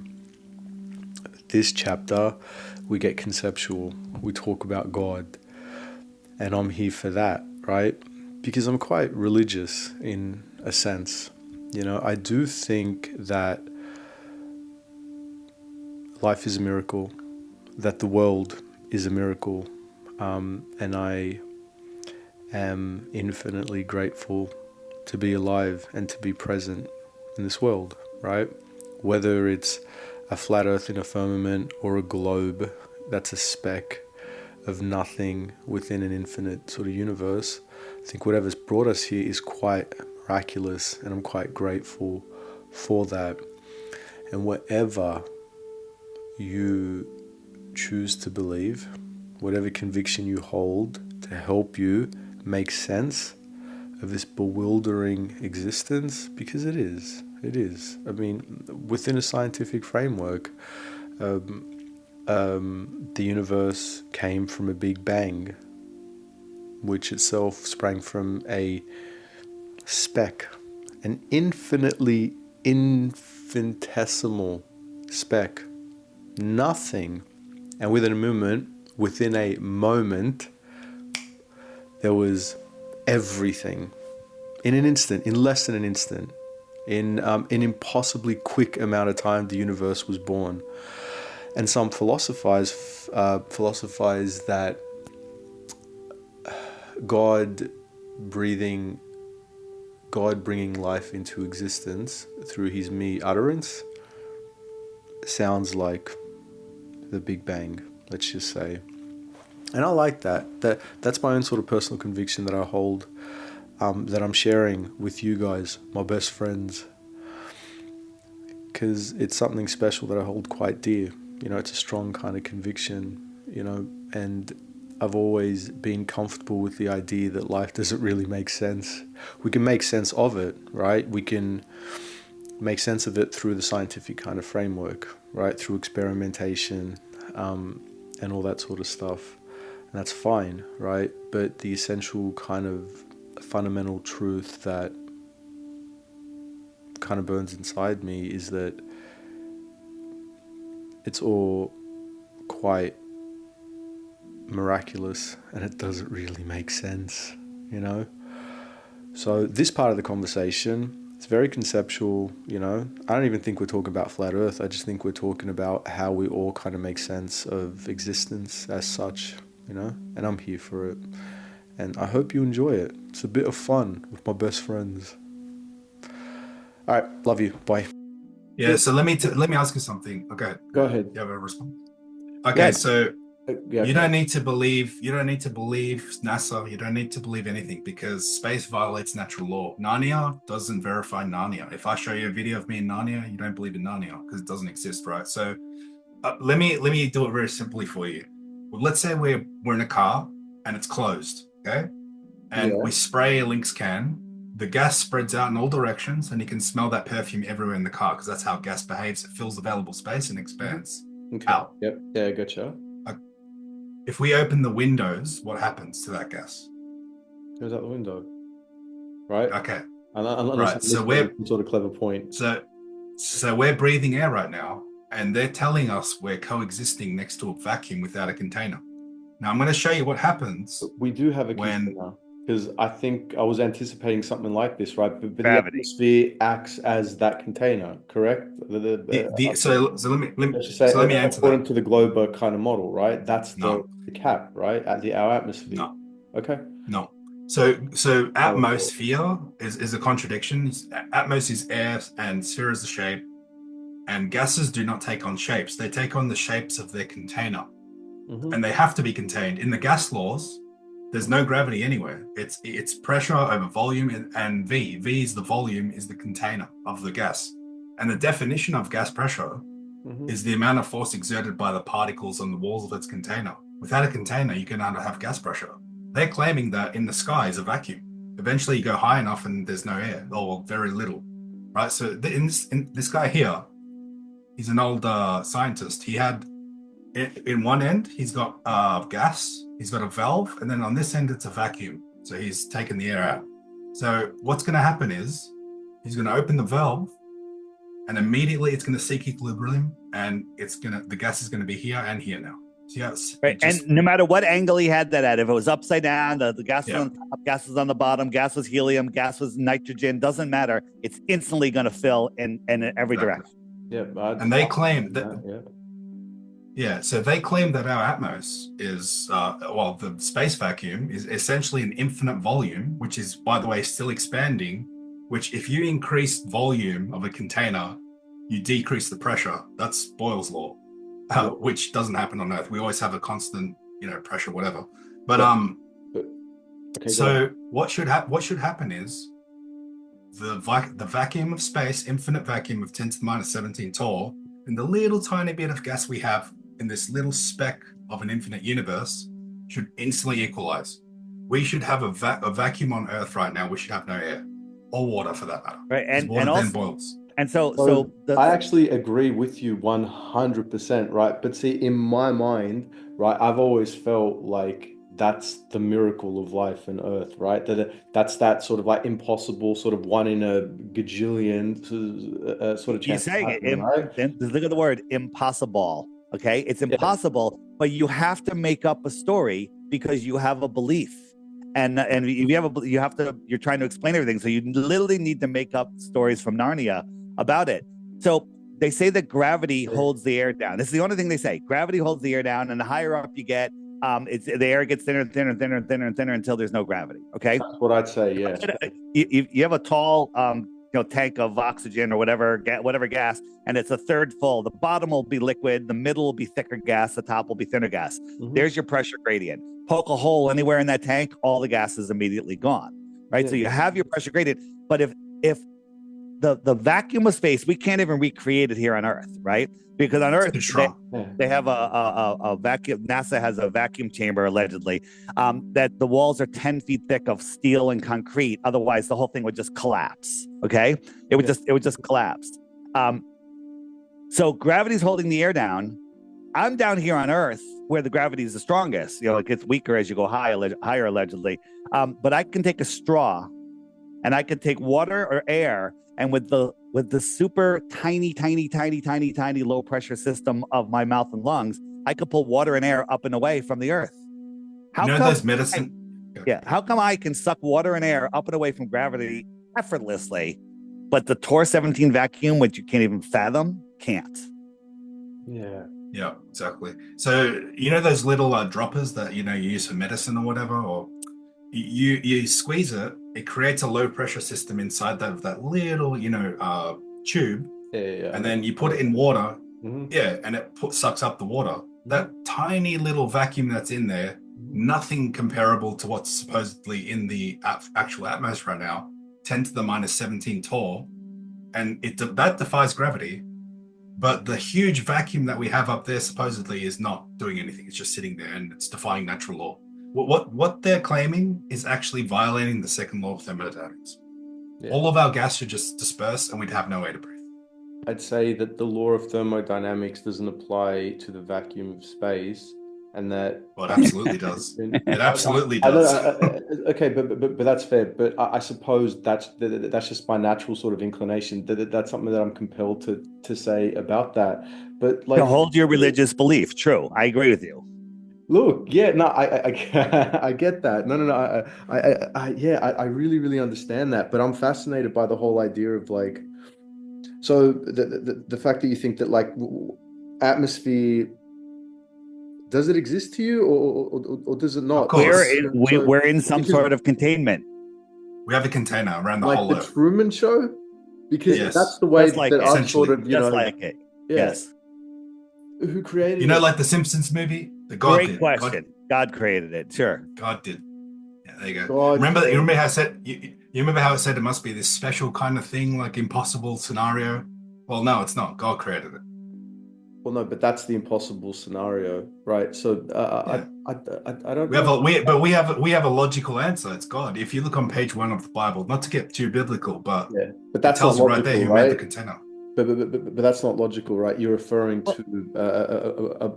this chapter, we get conceptual. We talk about God. And I'm here for that, right? Because I'm quite religious in a sense. You know, I do think that life is a miracle, that the world is a miracle, and I am infinitely grateful to be alive and to be present in this world, right? Whether it's a flat earth in a firmament or a globe that's a speck of nothing within an infinite sort of universe, I think whatever's brought us here is quite miraculous, and I'm quite grateful for that. And whatever you choose to believe, whatever conviction you hold to help you make sense of this bewildering existence, because it is. I mean, within a scientific framework, the universe came from a big bang, which itself sprang from a speck, an infinitesimal speck, nothing. And within a moment, there was everything. In an instant, in less than an instant, in an impossibly quick amount of time, the universe was born. And some philosophize that God bringing life into existence through his mere utterance sounds like the Big Bang, let's just say. And I like that. That's my own sort of personal conviction that I hold, that I'm sharing with you guys, my best friends, because it's something special that I hold quite dear. You know, it's a strong kind of conviction, you know, and I've always been comfortable with the idea that life doesn't really make sense. We can make sense of it, right? We can make sense of it through the scientific kind of framework, right? Through experimentation, and all that sort of stuff. And that's fine, right? But the essential kind of fundamental truth that kind of burns inside me is that it's all quite miraculous and it doesn't really make sense, you know? So this part of the conversation, it's very conceptual, you know? I don't even think we're talking about flat earth. I just think we're talking about how we all kind of make sense of existence as such, you know? And I'm here for it. And I hope you enjoy it. It's a bit of fun with my best friends. All right, love you. Bye. Yeah, so let me ask you something. Okay. Go ahead. You have a response? Okay, Yeah. so Yeah, you don't need to believe NASA, you don't need to believe anything because space violates natural law. Narnia doesn't verify Narnia. If I show you a video of me in Narnia, you don't believe in Narnia because it doesn't exist, right? So let me do it very simply for you. Well, let's say we're in a car and it's closed, okay? And we spray a Lynx can. The gas spreads out in all directions and you can smell that perfume everywhere in the car because that's how gas behaves. It fills available space and expands out. Yep. Yeah, gotcha. If we open the windows, what happens to that gas? Goes out the window. Right? Okay. Right. So we're some sort of clever point. So we're breathing air right now, and they're telling us we're coexisting next to a vacuum without a container. Now I'm going to show you what happens. We do have a container. Because I think I was anticipating something like this, right? But the atmosphere acts as that container, correct? So let me answer that. According to the globe kind of model, right? That's the cap, right? At our atmosphere. No. Okay. No. So atmosphere is a contradiction. Atmos is air and sphere is the shape. And gases do not take on shapes. They take on the shapes of their container. Mm-hmm. And they have to be contained. In the gas laws, there's no gravity anywhere. It's pressure over volume and V. V is the volume, is the container of the gas. And the definition of gas pressure is the amount of force exerted by the particles on the walls of its container. Without a container, you cannot have gas pressure. They're claiming that in the sky is a vacuum. Eventually you go high enough and there's no air or very little, right? So in this guy here, he's an old scientist. He had, in one end, he's got gas, he's got a valve, and then on this end, it's a vacuum. So he's taken the air out. So what's going to happen is he's going to open the valve and immediately it's going to seek equilibrium, and the gas is going to be here and here now. So yes, right. And no matter what angle he had that at, if it was upside down, the gas was on top, gas was on the bottom, gas was helium, gas was nitrogen, doesn't matter. It's instantly going to fill in every direction. Yeah, and they claim that. So they claim that our atmos is, the space vacuum is essentially an infinite volume, which is, by the way, still expanding, which if you increase volume of a container, you decrease the pressure. That's Boyle's law, which doesn't happen on Earth. We always have a constant, pressure, whatever. But what should happen is the vacuum of space, infinite vacuum of 10 to the minus 17 torr, and the little tiny bit of gas we have in this little speck of an infinite universe should instantly equalize. We should have a vacuum on Earth right now. We should have no air or water for that matter. Right, and water also, then boils. And so I actually agree with you 100%, right? But see, in my mind, right, I've always felt like that's the miracle of life on Earth, right? That's that sort of like impossible, sort of one in a gajillion sort of chance. You're saying it, right? Look at the word impossible. Okay, it's impossible, but you have to make up a story because you have a belief, and you're trying to explain everything. So you literally need to make up stories from Narnia about it. So they say that gravity holds the air down. This is the only thing they say. Gravity holds the air down, and the higher up you get, the air gets thinner and thinner and thinner and thinner and thinner until there's no gravity. Okay, that's what I'd say. Yeah, you have a tall tank of oxygen or whatever gas, and it's a third full. The bottom will be liquid, the middle will be thicker gas, the top will be thinner gas. Mm-hmm. There's your pressure gradient. Poke a hole anywhere in that tank, all the gas is immediately gone, right? So you have your pressure gradient, but if the vacuum of space, we can't even recreate it here on Earth, right? Because on Earth, they have a vacuum. NASA has a vacuum chamber, allegedly, that the walls are 10 feet thick of steel and concrete. Otherwise, the whole thing would just collapse. Okay, it would just collapse. So gravity's holding the air down. I'm down here on Earth where the gravity is the strongest. It gets weaker as you go higher, allegedly. But I can take a straw, and I could take water or air, and with the super tiny low pressure system of my mouth and lungs, I could pull water and air up and away from the Earth. How come I can suck water and air up and away from gravity effortlessly, but the Torr 17 vacuum, which you can't even fathom, can't? Yeah, exactly. So those little droppers that you use for medicine or whatever, or you squeeze it, it creates a low pressure system inside that little tube, and then you put it in water, and it sucks up the water. That tiny little vacuum that's in there, nothing comparable to what's supposedly in the actual atmosphere right now, 10 to the minus 17 torr, and that defies gravity. But the huge vacuum that we have up there supposedly is not doing anything. It's just sitting there, and it's defying natural law. What they're claiming is actually violating the second law of thermodynamics. Yeah. All of our gas should just disperse, and we'd have no way to breathe. I'd say that the law of thermodynamics doesn't apply to the vacuum of space, and that... Well, it absolutely does. It absolutely does. Okay, but that's fair. But I suppose that's just my natural sort of inclination. That's something that I'm compelled to say about that. But like, to hold your religious belief. True, I agree with you. Look, yeah, no, I get that. No, I really understand that. But I'm fascinated by the whole idea of like, so the fact that you think that like atmosphere, does it exist to you or does it not? We're in some sort of containment. We have a container around the like whole the Earth. Truman Show, because that's the way that I sort of like it. Yes. Who created it? Like the Simpsons movie? Great question. God created it. Sure. God did. Yeah, there you go. Remember how I said you remember how I said it must be this special kind of thing, like impossible scenario? Well, no, it's not. God created it. Well, no, but that's the impossible scenario, right? So I don't. We have a logical answer. It's God. If you look on page 1 of the Bible, not to get too biblical, but that's it tells not you logical, right there who made the container. But that's not logical, right? You're referring to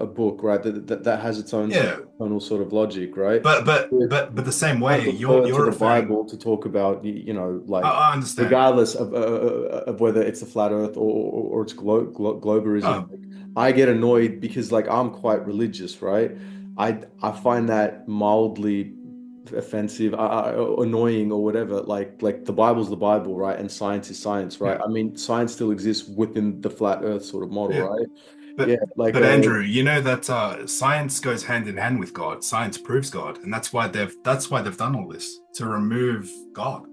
a book, right? That has its own sort of internal sort of logic, right? But the same way you're you're to the referring. Bible to talk about, you know, like I understand. regardless of whether it's the flat Earth or it's globerism. I get annoyed because like I'm quite religious, right? I find that mildly offensive, annoying, or whatever. Like the Bible's the Bible, right? And science is science, right? I mean, science still exists within the flat Earth sort of model, right? But Andrew, you know that science goes hand in hand with God. Science proves God, and that's why they've done all this, to remove God.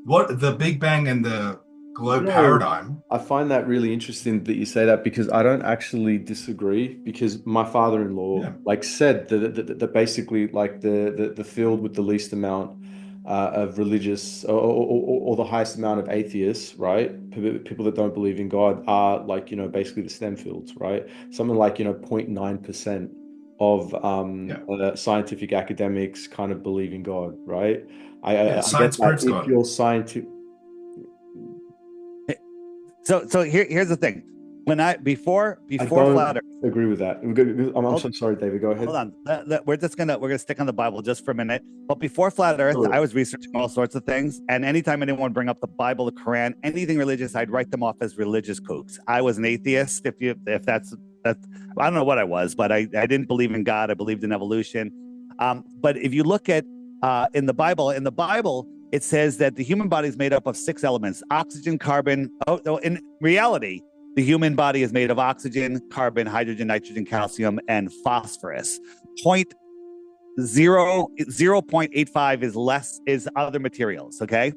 What the Big Bang and the globe paradigm. I find that really interesting that you say that, because I don't actually disagree, because my father-in-law like said that basically like the field with the least amount of religious or the highest amount of atheists, right? People that don't believe in God are like, you know, basically the STEM fields, right? Something like, you know, 0.9% of scientific academics kind of believe in God, right? I science get that proves if God. you're scientific. So here's the thing. When before Flat Earth, agree with that. I'm so sorry, David. Go ahead. Hold on. We're gonna stick on the Bible just for a minute. But before Flat Earth, I was researching all sorts of things, and anytime anyone would bring up the Bible, the Quran, anything religious, I'd write them off as religious kooks. I was an atheist. If that's I don't know what I was, but I didn't believe in God. I believed in evolution. But if you look at in the Bible, it says that the human body is made up of 6 elements: oxygen, carbon. In reality, the human body is made of oxygen, carbon, hydrogen, nitrogen, calcium, and phosphorus. 0.85 is other materials, okay?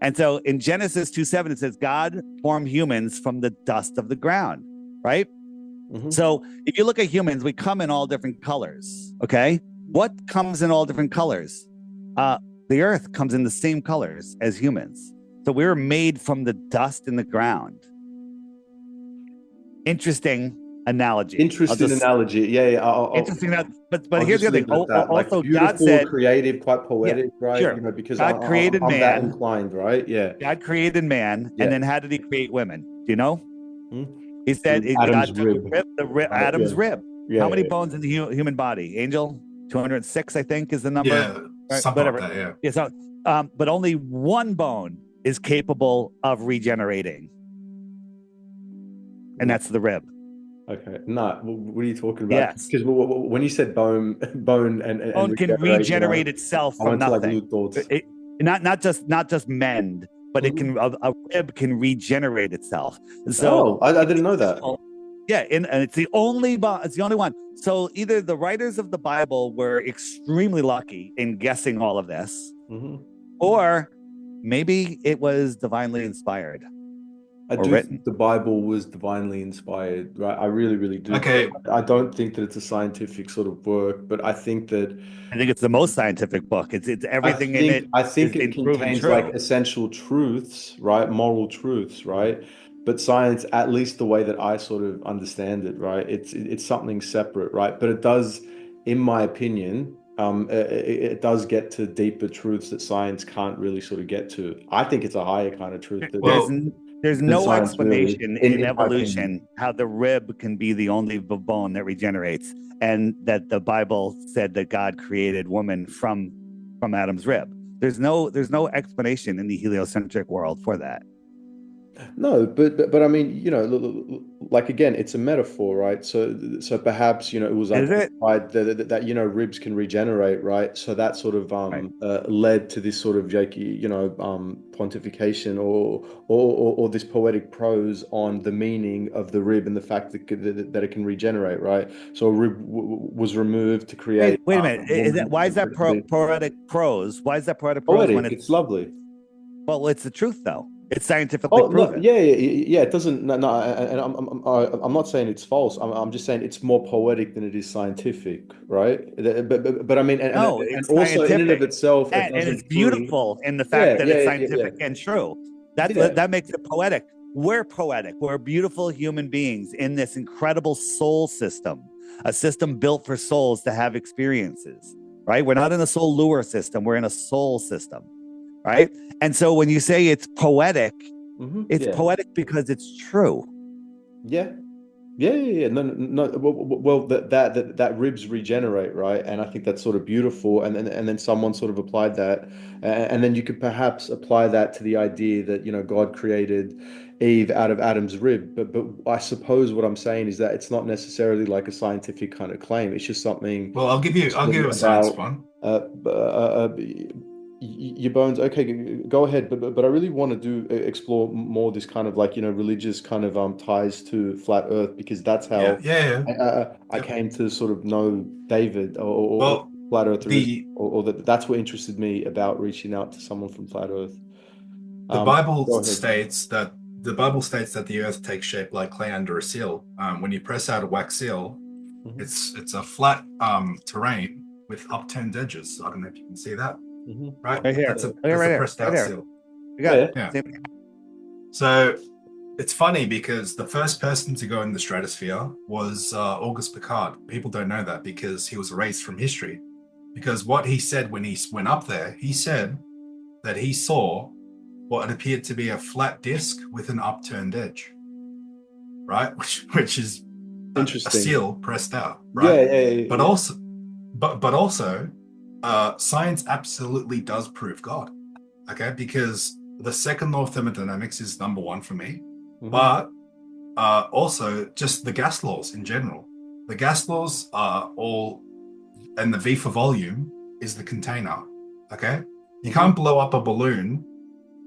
And so in Genesis 2:7, it says God formed humans from the dust of the ground, right? Mm-hmm. So if you look at humans, we come in all different colors, okay? What comes in all different colors? The earth comes in the same colors as humans. So we were made from the dust in the ground. Interesting analogy. Analogy. Yeah. Interesting. But here's the other thing. Also, God said, creative, quite poetic, right? Sure. You know, because God created man. That inclined, right? Yeah. God created man, and then how did He create women? Do you know? He said Adam's rib. Adam's rib. How many bones in the human body? Angel, 206, I think, is the number. Yeah. Whatever. Like that, yeah. So, but only one bone is capable of regenerating, and that's the rib. Okay. No, what are you talking about? Yes. Because when you said bone bone can regenerate itself from nothing. Not just mend, but it can. A rib can regenerate itself. So I didn't know that. Yeah, and it's the only one. So either the writers of the Bible were extremely lucky in guessing all of this, or maybe it was divinely inspired. I do think the Bible was divinely inspired, right? I really, really do. Okay. I don't think that it's a scientific sort of work, but I think it's the most scientific book. It's everything in it. I think it contains like essential truths, right? Moral truths, right? But science, at least the way that I sort of understand it, right? It's something separate, right? But it does, in my opinion, it does get to deeper truths that science can't really sort of get to. I think it's a higher kind of truth. There's no explanation in evolution how the rib can be the only bone that regenerates, and that the Bible said that God created woman from Adam's rib. There's no explanation in the heliocentric world for that. No, but I mean, you know, like again, it's a metaphor, right? So perhaps, you know, it was identified that you know, ribs can regenerate, right? So that sort of led to this sort of, you know, pontification or this poetic prose on the meaning of the rib and the fact that it can regenerate, right? So a rib was removed to create. Wait a minute. Why is that poetic prose? Why is that poetic prose? When it's lovely. Well, it's the truth, though. It's scientifically proven. Yeah. It doesn't. No, and I'm not saying it's false. I'm just saying it's more poetic than it is scientific, right? But I mean, and also in and of itself, and it's beautiful in the fact that it's scientific and true. That makes it poetic. We're poetic. We're beautiful human beings in this incredible soul system, a system built for souls to have experiences. Right? We're not in a soul lure system. We're in a soul system. Right. And so when you say it's poetic, It's Yeah. poetic because it's true. Yeah. Yeah. No. Well, that ribs regenerate, right? And I think that's sort of beautiful. And then someone sort of applied that, and then you could perhaps apply that to the idea that God created Eve out of Adam's rib. But I suppose what I'm saying is that it's not necessarily like a scientific kind of claim. It's just something. Well, I'll give you a science one. Your bones, okay, go ahead, but I really want to explore more this kind of like religious kind of ties to flat Earth, because that's how I came to sort of know David or flat Eartherism, or that's what interested me about reaching out to someone from flat Earth. The Bible states that the Earth takes shape like clay under a seal. When you press out a wax seal, it's a flat terrain with upturned edges. I don't know if you can see that. Right here. That's a right pressed out there. seal. You got it. Yeah. So it's funny because the first person to go in the stratosphere was Auguste Piccard. People don't know that because he was erased from history. Because what he said when he went up there, he said that he saw what appeared to be a flat disc with an upturned edge. Right? Which is interesting. A seal pressed out. Right? Yeah. But also science absolutely does prove God, okay? Because the second law of thermodynamics is number one for me, but also just the gas laws in general. The gas laws are all, and the V for volume is the container, okay? You can't blow up a balloon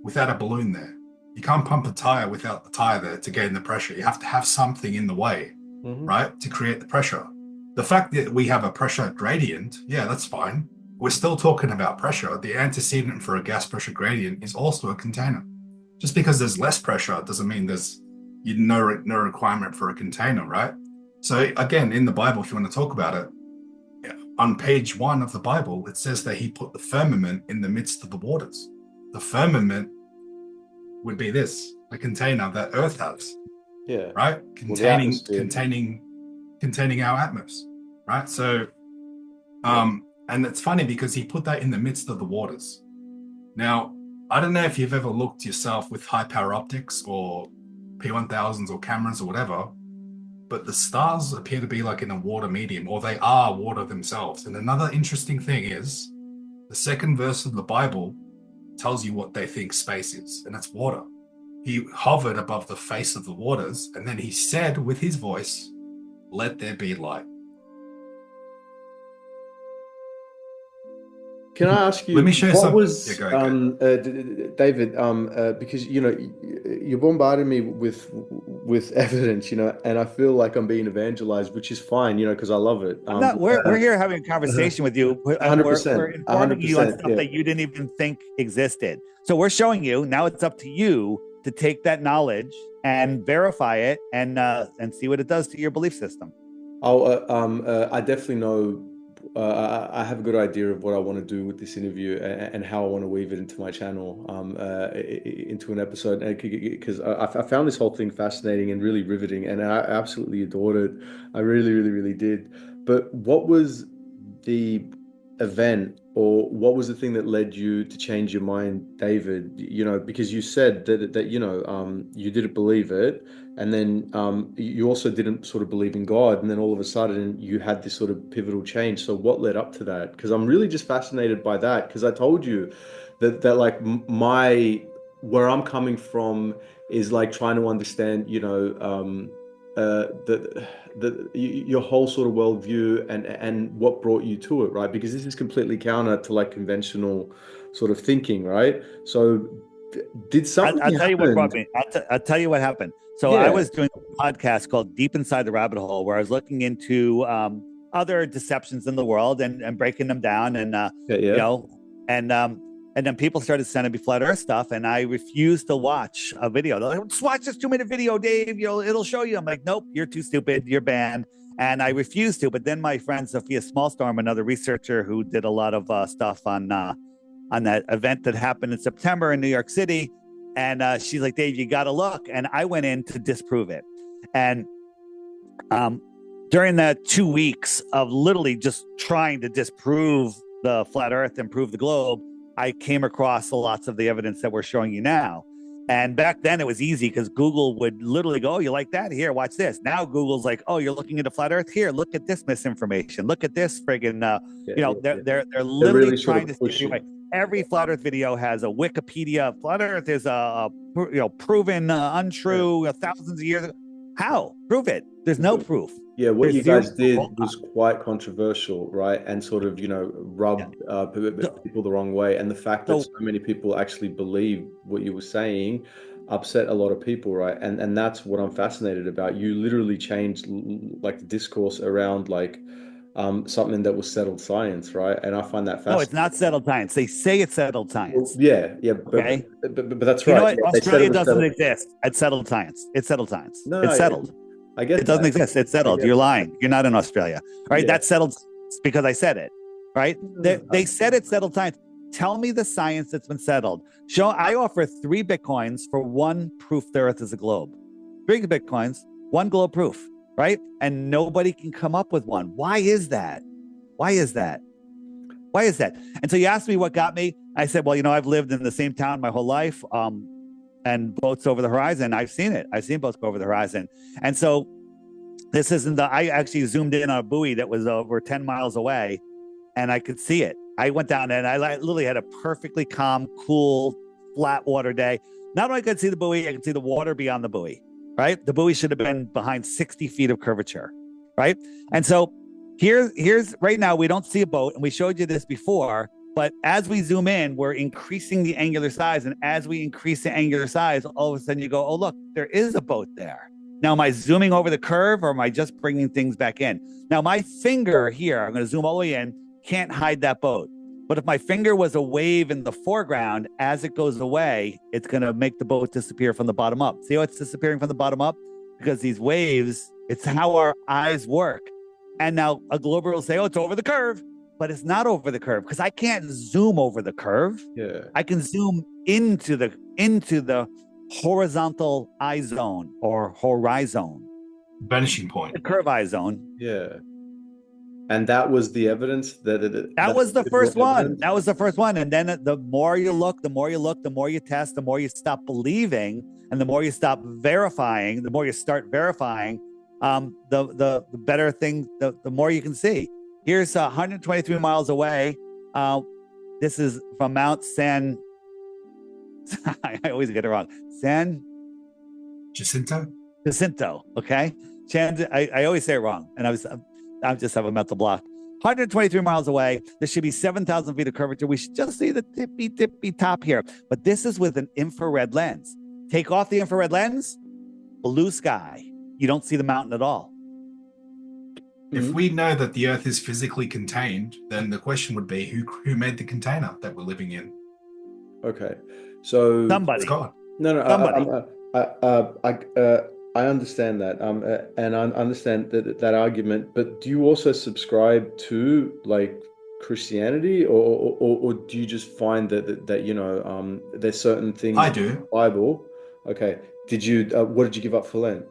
without a balloon there. You can't pump a tire without the tire there to gain the pressure. You have to have something in the way, right, to create the pressure. The fact that we have a pressure gradient, yeah, that's fine. We're still talking about pressure. The antecedent for a gas pressure gradient is also a container. Just because there's less pressure doesn't mean there's no requirement for a container, right? So again, in the Bible, if you want to talk about it, on page 1 of the Bible, it says that he put the firmament in the midst of the waters. The firmament would be this, a container that Earth has, right? Containing our atmosphere, right? So, and it's funny because he put that in the midst of the waters. Now, I don't know if you've ever looked yourself with high power optics or P1000s or cameras or whatever, but the stars appear to be like in a water medium, or they are water themselves. And another interesting thing is the second verse of the Bible tells you what they think space is, and that's water. He hovered above the face of the waters, and then he said with his voice, "Let there be light." Can I ask you? Let me show you something. Was David? Because you bombarded me with evidence, and I feel like I'm being evangelized, which is fine, because I love it. We're here having a conversation with you. 100%. We're informing you on stuff that you didn't even think existed. So we're showing you. Now it's up to you to take that knowledge and verify it and see what it does to your belief system. I definitely know. I have a good idea of what I want to do with this interview and how I want to weave it into my channel, into an episode, because I found this whole thing fascinating and really riveting, and I absolutely adored it. I really, really, really did. But what was the event, or what was the thing that led you to change your mind, David? Because you said that you didn't believe it, and then you also didn't sort of believe in God, and then all of a sudden you had this sort of pivotal change. So what led up to that? Because I'm really just fascinated by that, because I told you that like where I'm coming from is like trying to understand, your whole sort of worldview and what brought you to it, right? Because this is completely counter to like conventional sort of thinking, right? So did something I'll tell you what happen? brought me. I'll tell you what happened. So I was doing a podcast called Deep Inside the Rabbit Hole, where I was looking into other deceptions in the world and breaking them down, and and then people started sending me flat Earth stuff, and I refused to watch a video. They're like, "Just watch this 2-minute video, Dave. It'll show you." I'm like, "Nope, you're too stupid. You're banned." And I refused to. But then my friend Sophia Smallstorm, another researcher who did a lot of stuff on that event that happened in September in New York City, and she's like, "Dave, you got to look." And I went in to disprove it. And during that 2 weeks of literally just trying to disprove the flat Earth and prove the globe, I came across lots of the evidence that we're showing you now. And back then it was easy because Google would literally go, oh, you like that? Here, watch this. Now Google's like, oh, you're looking into flat Earth? Here, look at this misinformation. Look at this friggin', they're literally really trying sort of to steer you away. Every flat Earth video has a Wikipedia. Flat Earth is proven untrue thousands of years ago. How? Prove it. There's no proof. Yeah, what There's you guys zero did was quite controversial, right? And sort of, rubbed people the wrong way. And the fact that so many people actually believe what you were saying upset a lot of people, right? And that's what I'm fascinated about. You literally changed like the discourse around like something that was settled science, right? And I find that fascinating. No, it's not settled science. They say it's settled science. Well, yeah, okay. But that's You right. know what? Yeah, Australia doesn't exist. It's settled science. It's settled science. No, it's settled. I get it doesn't exist. It's settled. You're lying. You're not in Australia, right? That's settled because I said it, right? They said it's settled science. Tell me the science that's been settled. I offer 3 Bitcoins for 1 proof the Earth is a globe. 3 Bitcoins, 1 globe proof, right? And nobody can come up with one. Why is that? Why is that? Why is that? And so you asked me what got me. I said, well, I've lived in the same town my whole life. And boats over the horizon. I've seen it. I've seen boats go over the horizon. And so this isn't I actually zoomed in on a buoy that was over 10 miles away and I could see it. I went down and I literally had a perfectly calm, cool, flat water day. Not only could I see the buoy, I could see the water beyond the buoy, right? The buoy should have been behind 60 feet of curvature, right? And so here's right now, we don't see a boat, and we showed you this before. But as we zoom in, we're increasing the angular size. And as we increase the angular size, all of a sudden you go, oh, look, there is a boat there. Now, am I zooming over the curve or am I just bringing things back in? Now, my finger here, I'm going to zoom all the way in, can't hide that boat. But if my finger was a wave in the foreground, as it goes away, it's going to make the boat disappear from the bottom up. See how it's disappearing from the bottom up? Because these waves, it's how our eyes work. And now a glober will say, oh, it's over the curve. But it's not over the curve because I can't zoom over the curve. Yeah. I can zoom into the horizontal eye zone or horizon. Vanishing point. The curve eye zone. Yeah. And that was the evidence that was the first one. That was the first one. And then the more you look, the more you test, the more you stop believing, and the more you stop verifying, the more you start verifying, the better thing, the more you can see. Here's 123 miles away. This is from Mount San. I always get it wrong. San Jacinto. Okay. I always say it wrong, and I just have a mental block. 123 miles away. There should be 7,000 feet of curvature. We should just see the tippy top here. But this is with an infrared lens. Take off the infrared lens, blue sky. You don't see the mountain at all. If we know that the Earth is physically contained, then the question would be who made the container that we're living in? Okay, so somebody. God. No, Somebody. I understand that, and I understand that argument. But do you also subscribe to like Christianity, or do you just find that there's certain things I do. in the Bible? Okay, what did you give up for Lent?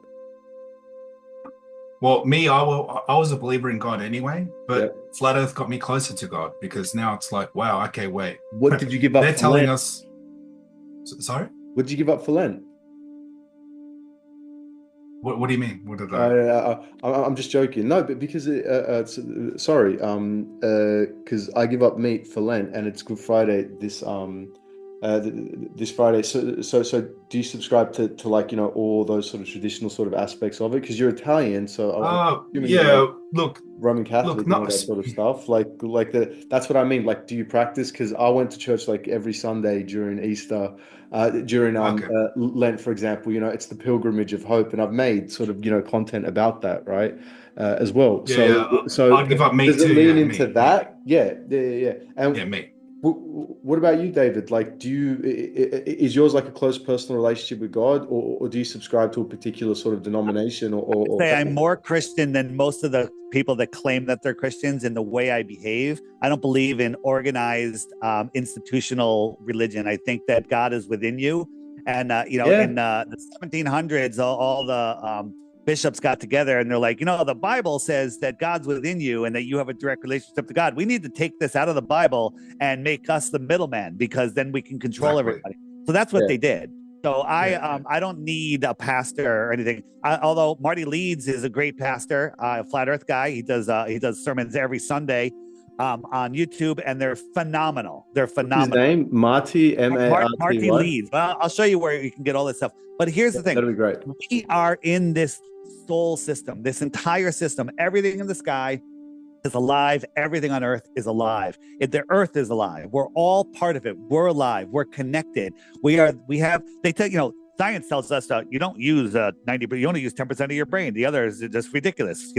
Well, me, I was a believer in God anyway, but Flat Earth got me closer to God because now it's like, wow, okay, wait. What did you give up? They're for telling Lent? us. Sorry? What did you give up for Lent? What do you mean? What did I? I'm just joking. No, but because sorry, because I give up meat for Lent and it's Good Friday this Friday. So do you subscribe to like all those sort of traditional sort of aspects of it? Because you're Italian, so look, Roman Catholic and all that sort of stuff. That's what I mean. Like, do you practice? Because I went to church like every Sunday during Easter, during Lent, for example. It's the pilgrimage of hope, and I've made sort of content about that, right? As well. So I'd give up meat does it too. lean into that? Yeah. And meat. What about you, David? Like, is yours like a close personal relationship with God, or do you subscribe to a particular sort of denomination? I'm more Christian than most of the people that claim that they're Christians in the way I behave. I don't believe in organized institutional religion. I think that God is within you, and in the 1700s, all the bishops got together and they're like, the Bible says that God's within you and that you have a direct relationship to God. We need to take this out of the Bible and make us the middleman because then we can control everybody. So that's what they did. So I don't need a pastor or anything. Although Mart Leeds is a great pastor, flat Earth guy. He does sermons every Sunday on YouTube, and they're phenomenal. They're phenomenal. His name Marty Marty MARTY. Leeds. Well, I'll show you where you can get all this stuff. But here's the thing: That'd be great. we are in this soul system, this entire system. Everything in the sky is alive. Everything on Earth is alive. The Earth is alive. We're all part of it. We're alive. We're connected. They tell science tells us you don't use 90, but you only use 10% of your brain. The other is just ridiculous.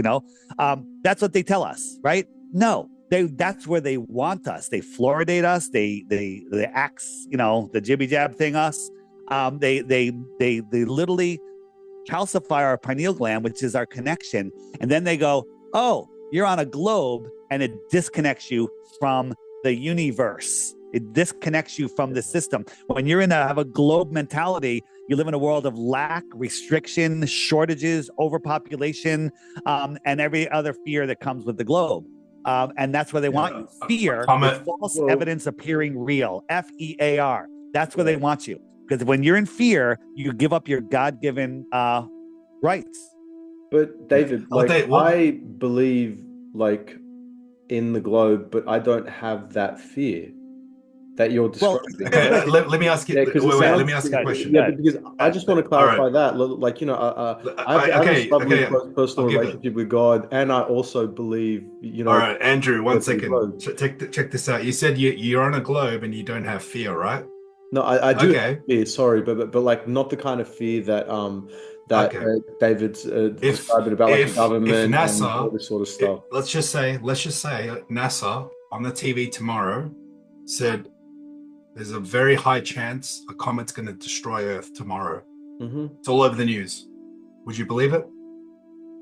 That's what they tell us, right? No, that's where they want us. They fluoridate us. They axe, the jibby jab thing us. They literally calcify our pineal gland, which is our connection, and then they go, oh, you're on a globe, and it disconnects you from the universe. It disconnects you from the system. When you're have a globe mentality, you live in a world of lack, restriction, shortages, overpopulation, and every other fear that comes with the globe. And that's where they want you. Fear is false evidence appearing real. FEAR. That's where they want you. Because when you're in fear, you give up your God-given rights. But David, I believe in the globe, but I don't have that fear that you're describing. Okay, let me ask you. Let me ask you a question. Yeah, because I just want to clarify that. I have a lovely personal relationship with God, and I also believe, All right, Andrew, 1 second. Check this out. You said you're on a globe and you don't have fear, right? No, I do have fear. Sorry, but not the kind of fear that David's describing about the government and all this sort of stuff. Let's just say NASA on the TV tomorrow said there's a very high chance a comet's going to destroy Earth tomorrow. Mm-hmm. It's all over the news. Would you believe it?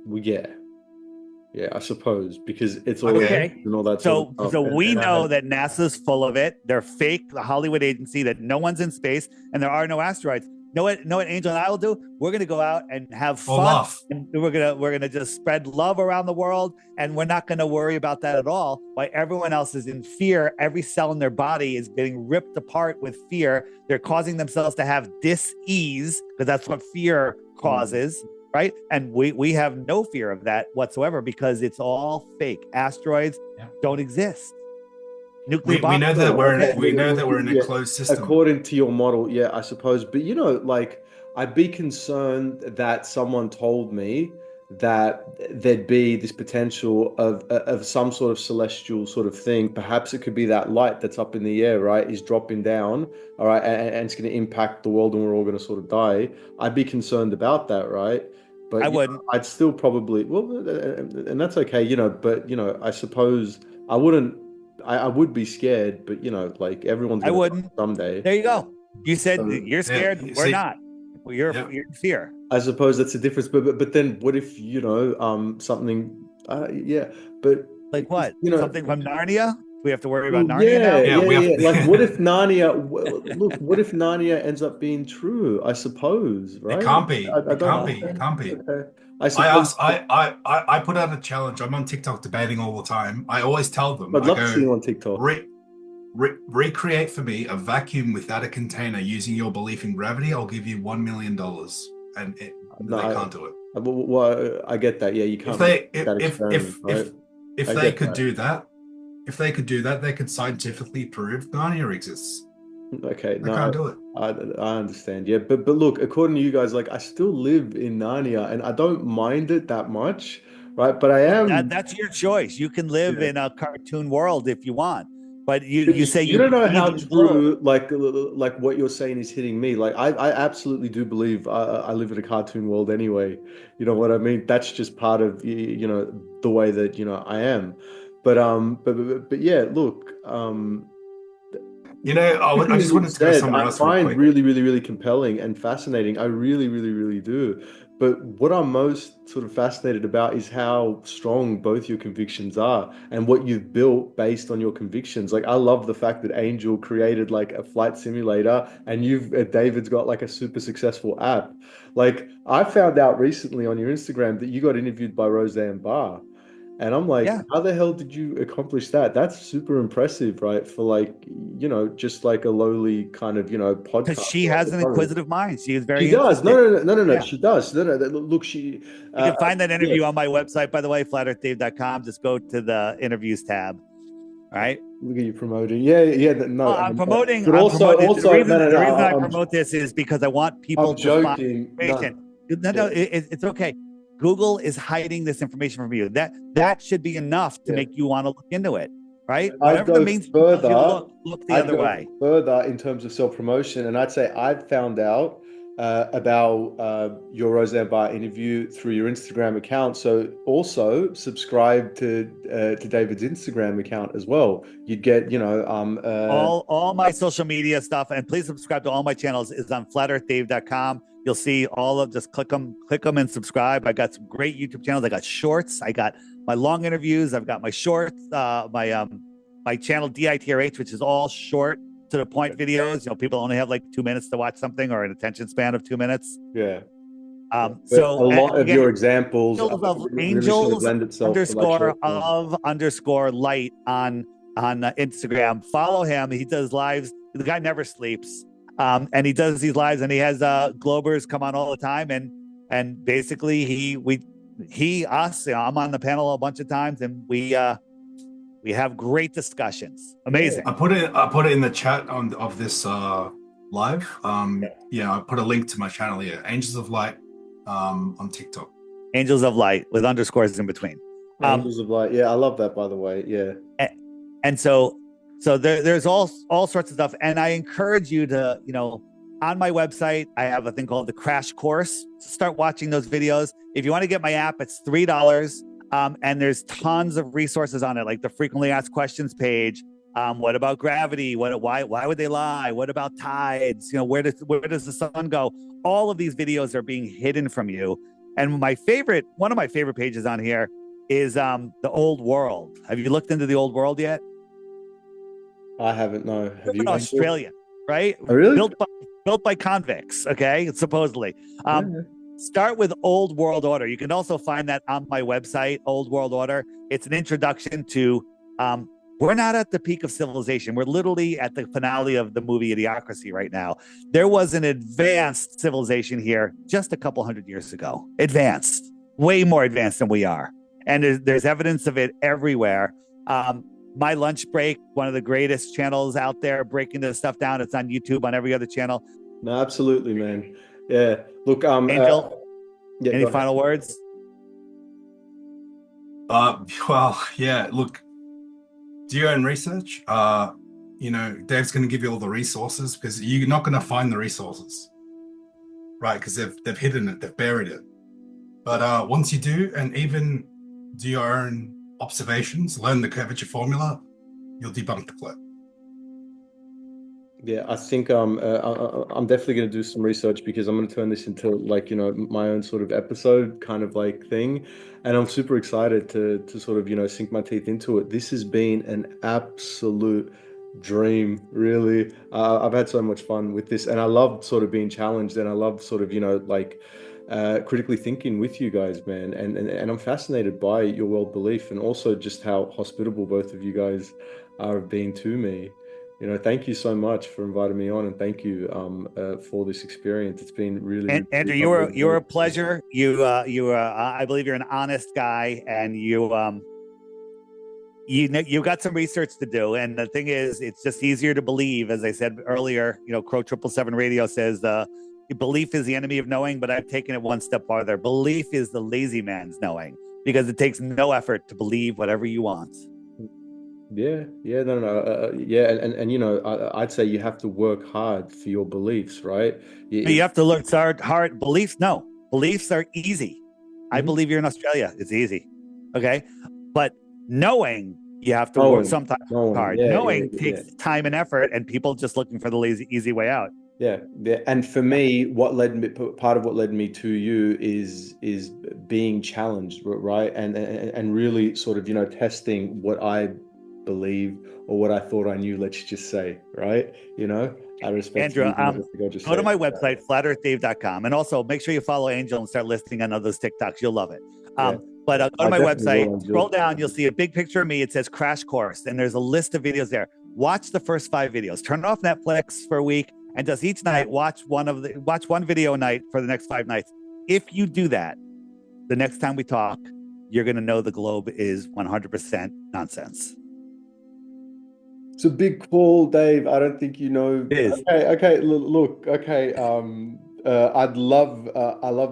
Well, yeah, I suppose, because it's all and all that. So we know that NASA's full of it. They're fake, the Hollywood agency, that no one's in space and there are no asteroids. Know what Angel and I will do? We're going to go out and have fun. And we're going to just spread love around the world, and we're not going to worry about that at all. While everyone else is in fear, every cell in their body is getting ripped apart with fear. They're causing themselves to have dis-ease, because that's what fear causes, right? And we have no fear of that whatsoever, because it's all fake. Asteroids don't exist. We know that we're in a closed system. According to your model, I suppose. But I'd be concerned that someone told me that there'd be this potential of some sort of celestial sort of thing. Perhaps it could be that light that's up in the air, right, is dropping down, all right, and it's going to impact the world, and we're all going to sort of die. I'd be concerned about that, right? But I wouldn't. I'd still probably, and that's okay, But I suppose I wouldn't. I would be scared, but everyone's. I wouldn't. Someday. There you go. You said you're scared. We're not. You're in fear. I suppose that's the difference. But then what if something? But like what? Something from Narnia? We have to worry about Narnia now. Yeah. What if Narnia? Look, what if Narnia ends up being true? I suppose, right? It can't be. It can't be. Okay. I put out a challenge. I'm on TikTok debating all the time. I always tell them. I'd love to see you on TikTok. Recreate for me a vacuum without a container using your belief in gravity. I'll give you $1 million, and they can't do it. Well, I get that. Yeah, you can't. If they could do that, they could scientifically prove Narnia exists. Okay, I can't do it. I understand. Yeah, but look, according to you guys, I still live in Narnia, and I don't mind it that much, right? But I am. That's your choice. You can live in a cartoon world if you want, but you say you don't know how true like what you're saying is hitting me. I absolutely do believe I live in a cartoon world anyway. You know what I mean? That's just part of the way that I am. But yeah, look. I just wanted to go somewhere else. I find really, really, really compelling and fascinating. I really, really, really do. But what I'm most sort of fascinated about is how strong both your convictions are and what you've built based on your convictions. I love the fact that Angel created a flight simulator, and David's got a super successful app. I found out recently on your Instagram that you got interviewed by Roseanne Barr. And I'm like, Yeah. how the hell did you accomplish that? That's super impressive, right? For like, just like a lowly kind of, podcast. Because she has an inquisitive mind. She is very She does. interested. No. Yeah. She does. No. Look, she. You can find that interview on my website, by the way, flatearthdave.com. Just go to the interviews tab. All right. Look at you promoting. Yeah. No, Well, I'm promoting. But I'm also, promoting. The reason I I'm promote this is because I want people I'm to joking. find information. No, it's okay. Google is hiding this information from you. That should be enough to make you want to look into it, right? Whatever the main further, look the other way. Further in terms of self-promotion, and I'd say I've found out about your Roseanne Barr interview through your Instagram account. So also subscribe to David's Instagram account as well. You'd get, all my social media stuff, and please subscribe to all my channels is on flatearthdave.com. You'll see all of, just click them and subscribe. I got some great YouTube channels. I got shorts. I got my long interviews. I've got my shorts, my channel DITRH, which is all short to the point videos. People only have like 2 minutes to watch something, or an attention span of 2 minutes. Yeah. So a lot of your examples angels _of_light on Instagram. Follow him. He does lives. The guy never sleeps. And he does these lives, and he has Globers come on all the time, and basically I'm on the panel a bunch of times, and we have great discussions. Amazing. I put it in the chat of this live. I put a link to my channel here, Angels of Light, on TikTok. Angels of Light with underscores in between. Angels of Light. Yeah, I love that, by the way. Yeah. And so there's all sorts of stuff. And I encourage you to, on my website, I have a thing called the Crash Course. Start watching those videos. If you want to get my app, it's $3. And there's tons of resources on it, like the frequently asked questions page. What about gravity? Why would they lie? What about tides? Where does the sun go? All of these videos are being hidden from you. And one of my favorite pages on here is the Old World. Have you looked into the Old World yet? I haven't, no. Have you? Australia, right? Oh, really? Built by convicts, okay? Supposedly. Start with Old World Order. You can also find that on my website, Old World Order. It's an introduction to, we're not at the peak of civilization. We're literally at the finale of the movie Idiocracy right now. There was an advanced civilization here just a couple hundred years ago. Advanced, way more advanced than we are. And there's evidence of it everywhere. My Lunch Break, one of the greatest channels out there, breaking this stuff down. It's on YouTube, on every other channel. No, absolutely, man. Yeah. Look, Angel, any final words? Well, yeah. Look, do your own research. Dave's going to give you all the resources, because you're not going to find the resources, right? Because they've hidden it, they've buried it. But once you do, and even do your own observations, learn the curvature formula, you'll debunk the clip. Yeah, I think I'm definitely going to do some research, because I'm going to turn this into my own sort of episode kind of like thing, and I'm super excited to sort of sink my teeth into it. This has been an absolute dream, really. I've had so much fun with this, and I love sort of being challenged, and I love sort of critically thinking with you guys, man, and I'm fascinated by your world belief, and also just how hospitable both of you guys are being to me. Thank you so much for inviting me on, and thank you for this experience. It's been really. Andrew, you were a pleasure. I believe you're an honest guy, and you got some research to do. And the thing is, it's just easier to believe. As I said earlier, Crow 777 Radio says belief is the enemy of knowing, but I've taken it one step farther. Belief is the lazy man's knowing, because it takes no effort to believe whatever you want. Yeah, no, and I'd say you have to work hard for your beliefs, right? You have to look hard. Beliefs are easy. I believe you're in Australia. It's easy, okay? But knowing, you have to work sometimes hard. Knowing takes time and effort, and people just looking for the easy way out. Yeah. And for me, part of what led me to you is being challenged, right? And really sort of testing what I believe or what I thought I knew. Let's just say, right? I respect Andrew. Go to my website, flatearthdave.com, and also make sure you follow Angel and start listening on others TikToks. You'll love it. But go to I my definitely website, will, Andrew. scroll down, you'll see a big picture of me. It says Crash Course, and there's a list of videos there. Watch the first 5 videos. Turn off Netflix for a week, and just each night watch one video a night for the next 5 nights. If you do that, the next time we talk, you're going to know the globe is 100% nonsense. It's a big call, Dave. I don't think you know. It is. Okay. Look. Okay. I love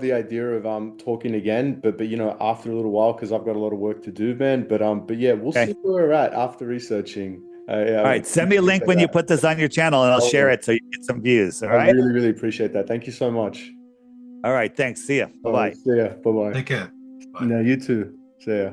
the idea of talking again, but after a little while, because I've got a lot of work to do, man. But yeah, we'll see where we're at after researching. All right, send me a link when you put this on your channel, and I'll share it so you get some views. All right. I really, really appreciate that. Thank you so much. All right. Thanks. See ya. Bye bye. See ya. Bye bye. Take care. Bye. No, you too. See ya.